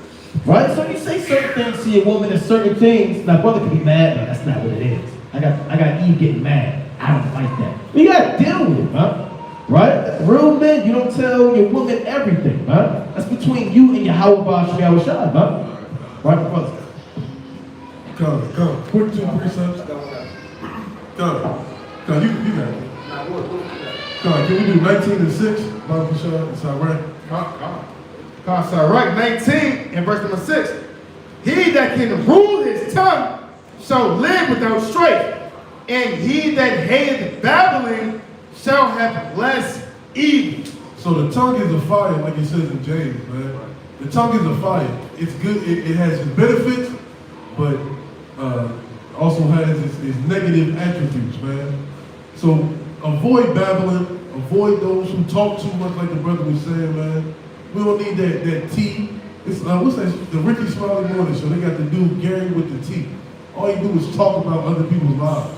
Right? So you say certain things to your woman and certain things. Now, brother can be mad, but that's not what it is. I got Eve getting mad. I don't like that. But you gotta deal with it, man. Right? Real men, you don't tell your woman everything, man. That's between you and your Yahweh Shai, man. Right, brother? Come. Quick 2 precepts. Come, you got it. Come, can we do 19 and 6? Bible Shah, it's all right. It's all right. 19 and verse number 6. He that can rule his tongue shall live without strife, and he that hateth babbling shall have less evil. So the tongue is a fire, like it says in James, man. The tongue is a fire. It's good. It has its benefits, but also has its negative attributes, man. So avoid babbling. Avoid those who talk too much, like the brother was saying, man. We don't need that tea. It's what's that? The Ricky Smiley Morning Show. They got the dude Gary with the tea. All you do is talk about other people's lives,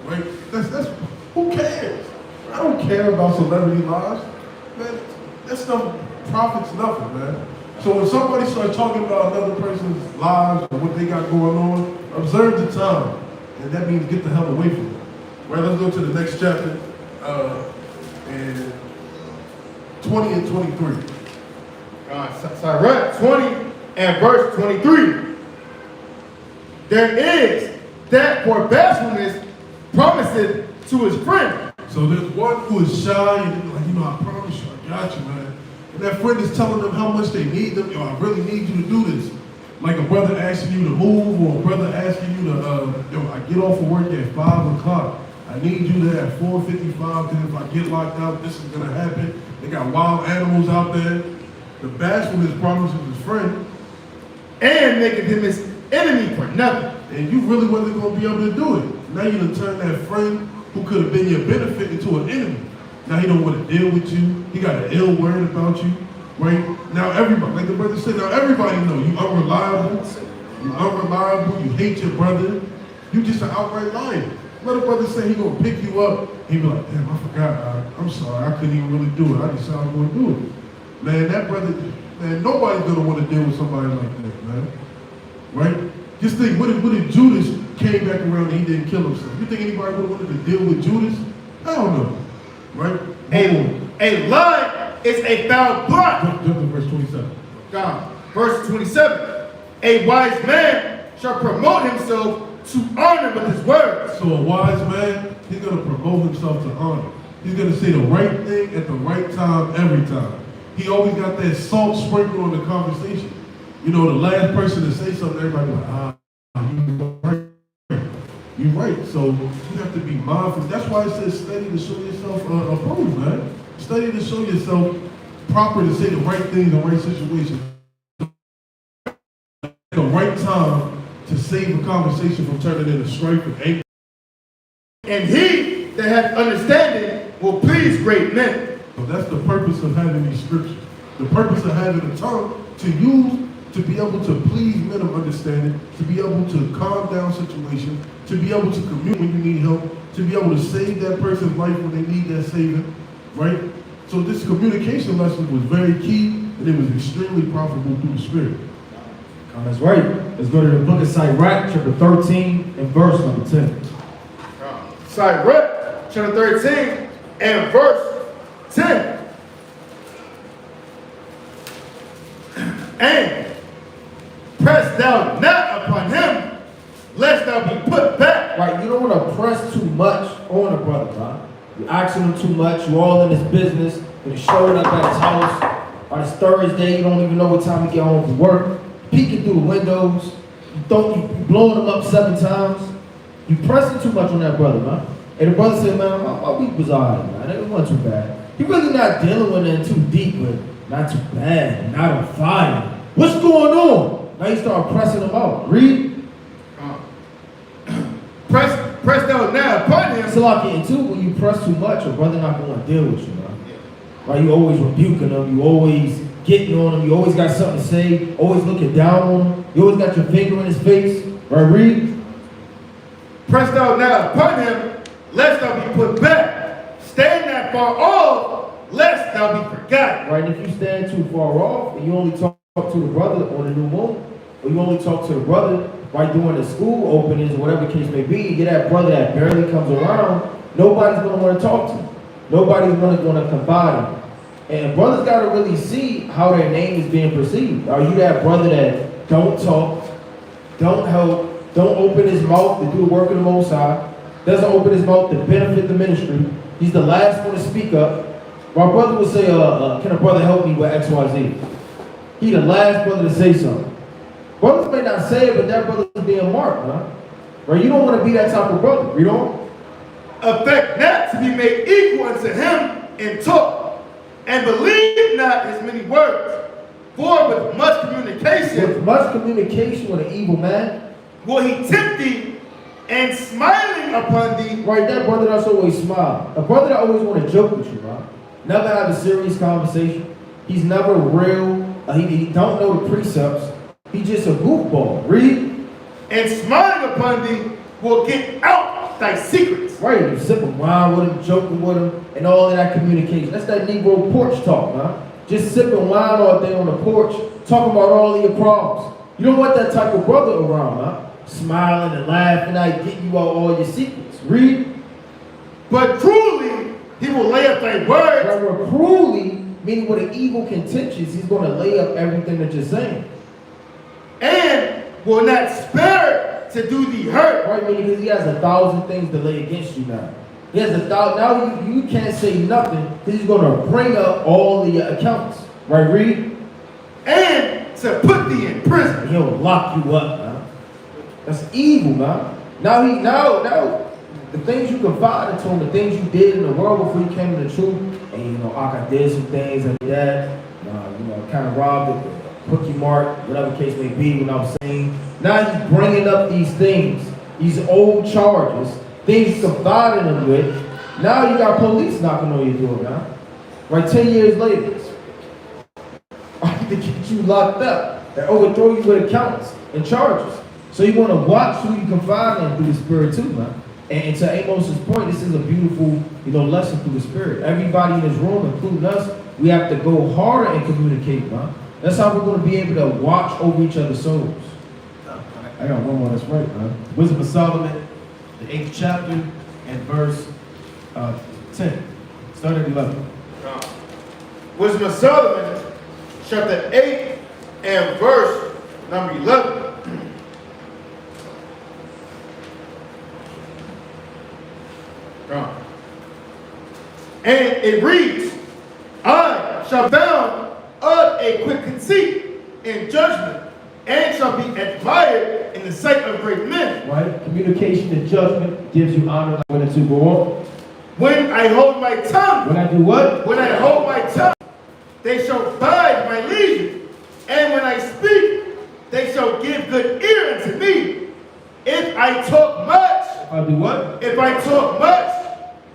right? That's who cares? I don't care about celebrity lives, man. That stuff profits nothing, man. So when somebody starts talking about another person's lives or what they got going on, observe the time, and that means get the hell away from it. Right? Let's go to the next chapter, and 20 and 23. Right, 20 and verse 23. There is that for bashfulness promiseth to his friend. So there's one who is shy and like, I promise you, I got you, man. And that friend is telling them how much they need them. Yo, I really need you to do this. Like a brother asking you to move, or a brother asking you to, I get off of work at 5 o'clock. I need you there at 4:55 because if I get locked out, this is gonna happen. They got wild animals out there. The bashfulness promises his friend, and making him his enemy for nothing. And you really wasn't gonna be able to do it. Now you done turned that friend who could have been your benefit into an enemy. Now he don't want to deal with you. He got an ill word about you, right? Now everybody, like the brother said, now everybody know you unreliable. You hate your brother. You just an outright liar. Let a brother say he gonna pick you up. He be like, damn, I forgot. I'm sorry, I couldn't even really do it. I decided I'm gonna do it. Man, that brother, man, nobody's gonna want to deal with somebody like that, man. Right? Just think, what if Judas came back around and he didn't kill himself? You think anybody would have wanted to deal with Judas? Hell no. Right? A lie is a foul plot. Jump to verse 27. Verse 27. A wise man shall promote himself to honor with his words. So a wise man, he's gonna promote himself to honor. He's gonna say the right thing at the right time, every time. He always got that salt sprinkled on the conversation. The last person to say something, everybody like, you're right. You're right. So you have to be mindful. That's why it says study to show yourself approved, man. Study to show yourself proper to say the right thing in the right situation. At the right time to save a conversation from turning into strife and anger. And he that hath understanding will please great men. So that's the purpose of having these scriptures. The purpose of having a tongue to use to be able to please men of understanding, to be able to calm down situations, to be able to commute when you need help, to be able to save that person's life when they need that saving, right? So this communication lesson was very key, and it was extremely profitable through the Spirit. That's right. Let's go to the book of Sirach, chapter 13, and verse number 10. Sirach, chapter 13, and verse 10. And press thou not upon him, lest thou be put back. Right, you don't want to press too much on a brother, right? You're asking him too much, you're all in his business, you're showing up at his house. On it's Thursday, you don't even know what time to get home from work. Peeking through the windows, you blowing him up 7 times. You pressing too much on that brother, man. And the brother said, man, my week was alright, man. It wasn't too bad. He really not dealing with it too deep, but not too bad, not on fire. What's going on? Now you start pressing him out. Read. Press thou not upon him. It's a lot getting too. When you press too much, your brother not going to deal with you, man. Right? You always rebuking him. You always getting on him. You always got something to say. Always looking down on him. You always got your finger in his face. Right? Read. Press thou not upon him, lest thou be put back. Stand not far off, lest thou be forgotten. Right? If you stand too far off and you only talk to the brother on the new moon, or you only talk to the brother right during the school openings or whatever the case may be, you get that brother that barely comes around, nobody's going to want to talk to him. Nobody's going to confide in him. And brothers got to really see how their name is being perceived. Are you that brother that don't talk, don't help, don't open his mouth to do the work of the Most High, doesn't open his mouth to benefit the ministry? He's the last one to speak up. My brother would say, can a brother help me with XYZ? He the last brother to say something. Brothers may not say it, but that brother's being marked, huh? Right? You don't want to be that type of brother. Read on. Affect not to be made equal unto him in talk, and believe not his many words. For with much communication, with an evil man, will he tempt thee, and smiling upon thee. Right, that brother that's always smile. A brother that always want to joke with you, right? Never have a serious conversation. He's never real. He don't know the precepts. He's just a goofball. Read. And smiling upon thee will get out thy secrets. Right, you sipping wine with him, joking with him, and all of that communication. That's that Negro porch talk, man. Just sipping wine all day on the porch, talking about all of your problems. You don't want that type of brother around, man. Smiling and laughing at getting you out all your secrets. Read. But cruelly he will lay up thy words. Right, where cruelly, meaning with an evil contentions, he's going to lay up everything that you're saying. And will not spare to do thee hurt. Right, meaning because he has 1,000 things to lay against you now. He has 1,000. Now you can't say nothing because he's going to bring up all the accounts. Right, read. And to put thee in prison. He'll lock you up, man. That's evil, man. Now the things you confide into him, the things you did in the world before you came to the truth, and I did some things like that, kind of robbed the cookie mark, whatever case may be, when I was saying. Now he's bringing up these things, these old charges, things you confided him with. Now you got police knocking on your door, man. Right, 10 years later. To get you locked up, and overthrow you with accounts and charges. So you want to watch who you confide in through the Spirit too, man. And to Amos's point, this is a beautiful, lesson through the Spirit. Everybody in this room, including us, we have to go harder and communicate, man. That's how we're going to be able to watch over each other's souls. I got one more that's right, man. Wisdom of Solomon, the 8th chapter, and verse 10. Start at 11. Wisdom of Solomon, chapter 8 and verse number 11. And it reads, I shall bound of a quick conceit in judgment, and shall be admired in the sight of great men. Right? Communication and judgment gives you honor. When it's to go on. When I hold my tongue. When I do what? When I hold my tongue, they shall bide my leisure. And when I speak, they shall give good ear unto me. If I talk much. If I do what? If I talk much,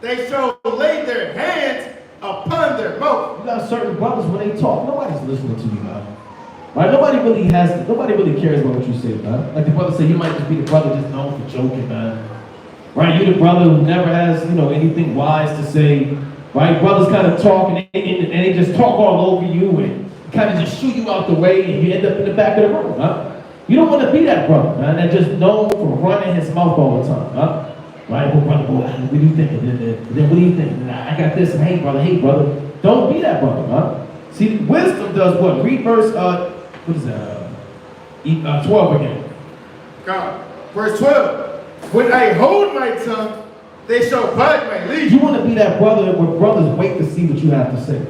they shall lay their hands upon their mouth. You got certain brothers, when they talk, nobody's listening to you, man. Right? Nobody really cares about what you say, man. Like the brother said, you might just be the brother just known for joking, man. Right? You the brother who never has, anything wise to say. Right? Brothers kind of talk and they just talk all over you and kind of just shoot you out the way and you end up in the back of the room, huh? You don't want to be that brother, man, that just known for running his mouth all the time, huh? Right? Well, brother, what do you think? And then what do you think? And I got this, and hey, brother. Don't be that brother, huh? See, wisdom does what? Read verse, what is that? 12 again. God. Verse 12. When I hold my tongue, they shall bite my leash. You want to be that brother where brothers wait to see what you have to say.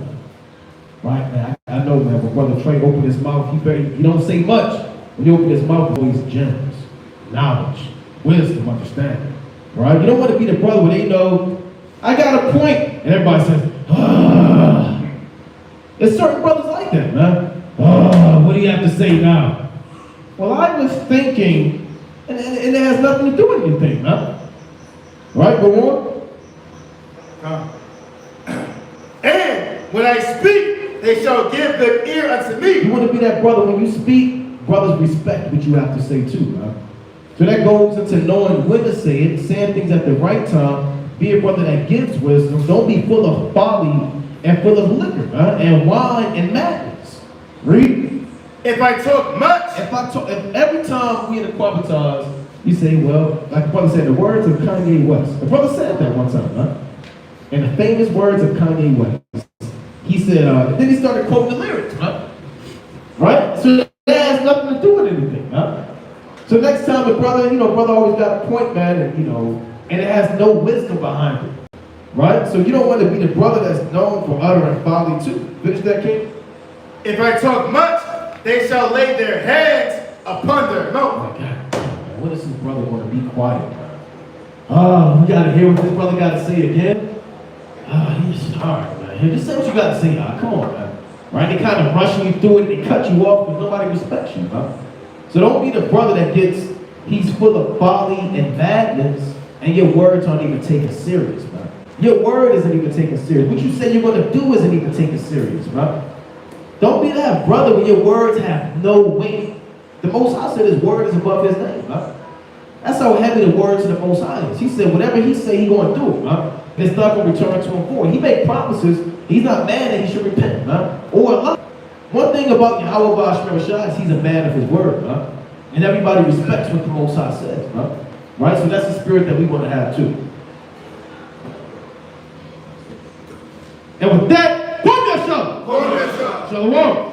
Right, man? I know, man, when Brother Trey opened his mouth, he don't say much. When he opened his mouth, he's always gems, knowledge, wisdom, understanding. Right? You don't want to be the brother where they know, I got a point, and everybody says, ah. There's certain brothers like that, man. Oh, what do you have to say now? Well, I was thinking, and it has nothing to do with anything, man. Right, go on. And when I speak, they shall give their ear unto me. You want to be that brother when you speak, brothers respect what you have to say too, man. So that goes into knowing when to say it, saying things at the right time, be a brother that gives wisdom. Don't be full of folly and full of liquor, man, and wine and madness. Read. If I talk much, If every time we in the Quabitas, you say, well, like the brother said, the words of Kanye West. The brother said that one time, huh? And the famous words of Kanye West. He said, then he started quoting the lyrics, huh? Right? So that has nothing to do with anything, huh? So next time the brother, brother always got a point, man, and it has no wisdom behind it. Right? So you don't want to be the brother that's known for uttering folly too. Finish that, King? if I talk much, they shall lay their hands upon their Oh mouth. my God. What does this brother want to be quiet? Oh, we got to hear what this brother got to say again? He's hard, man. Here, just say what you got to say, come on, man. Right? They kind of rushing you through it, they cut you off, but nobody respects you, huh? So don't be the brother that he's full of folly and madness, and your words aren't even taken serious, man. Your word isn't even taken serious. What you say you're going to do isn't even taken serious, man. Don't be that brother when your words have no weight. The Most High said his word is above his name, huh? That's how heavy the words of the Most High is. He said whatever he say, he going to do it, huh? It's not going to return to him void. He made promises. He's not mad that he should repent, huh? Or love. One thing about Yahweh is he's a man of his word, huh? And everybody respects what the Most High says, huh? Right? So that's the spirit that we want to have too. And with that, Shalom.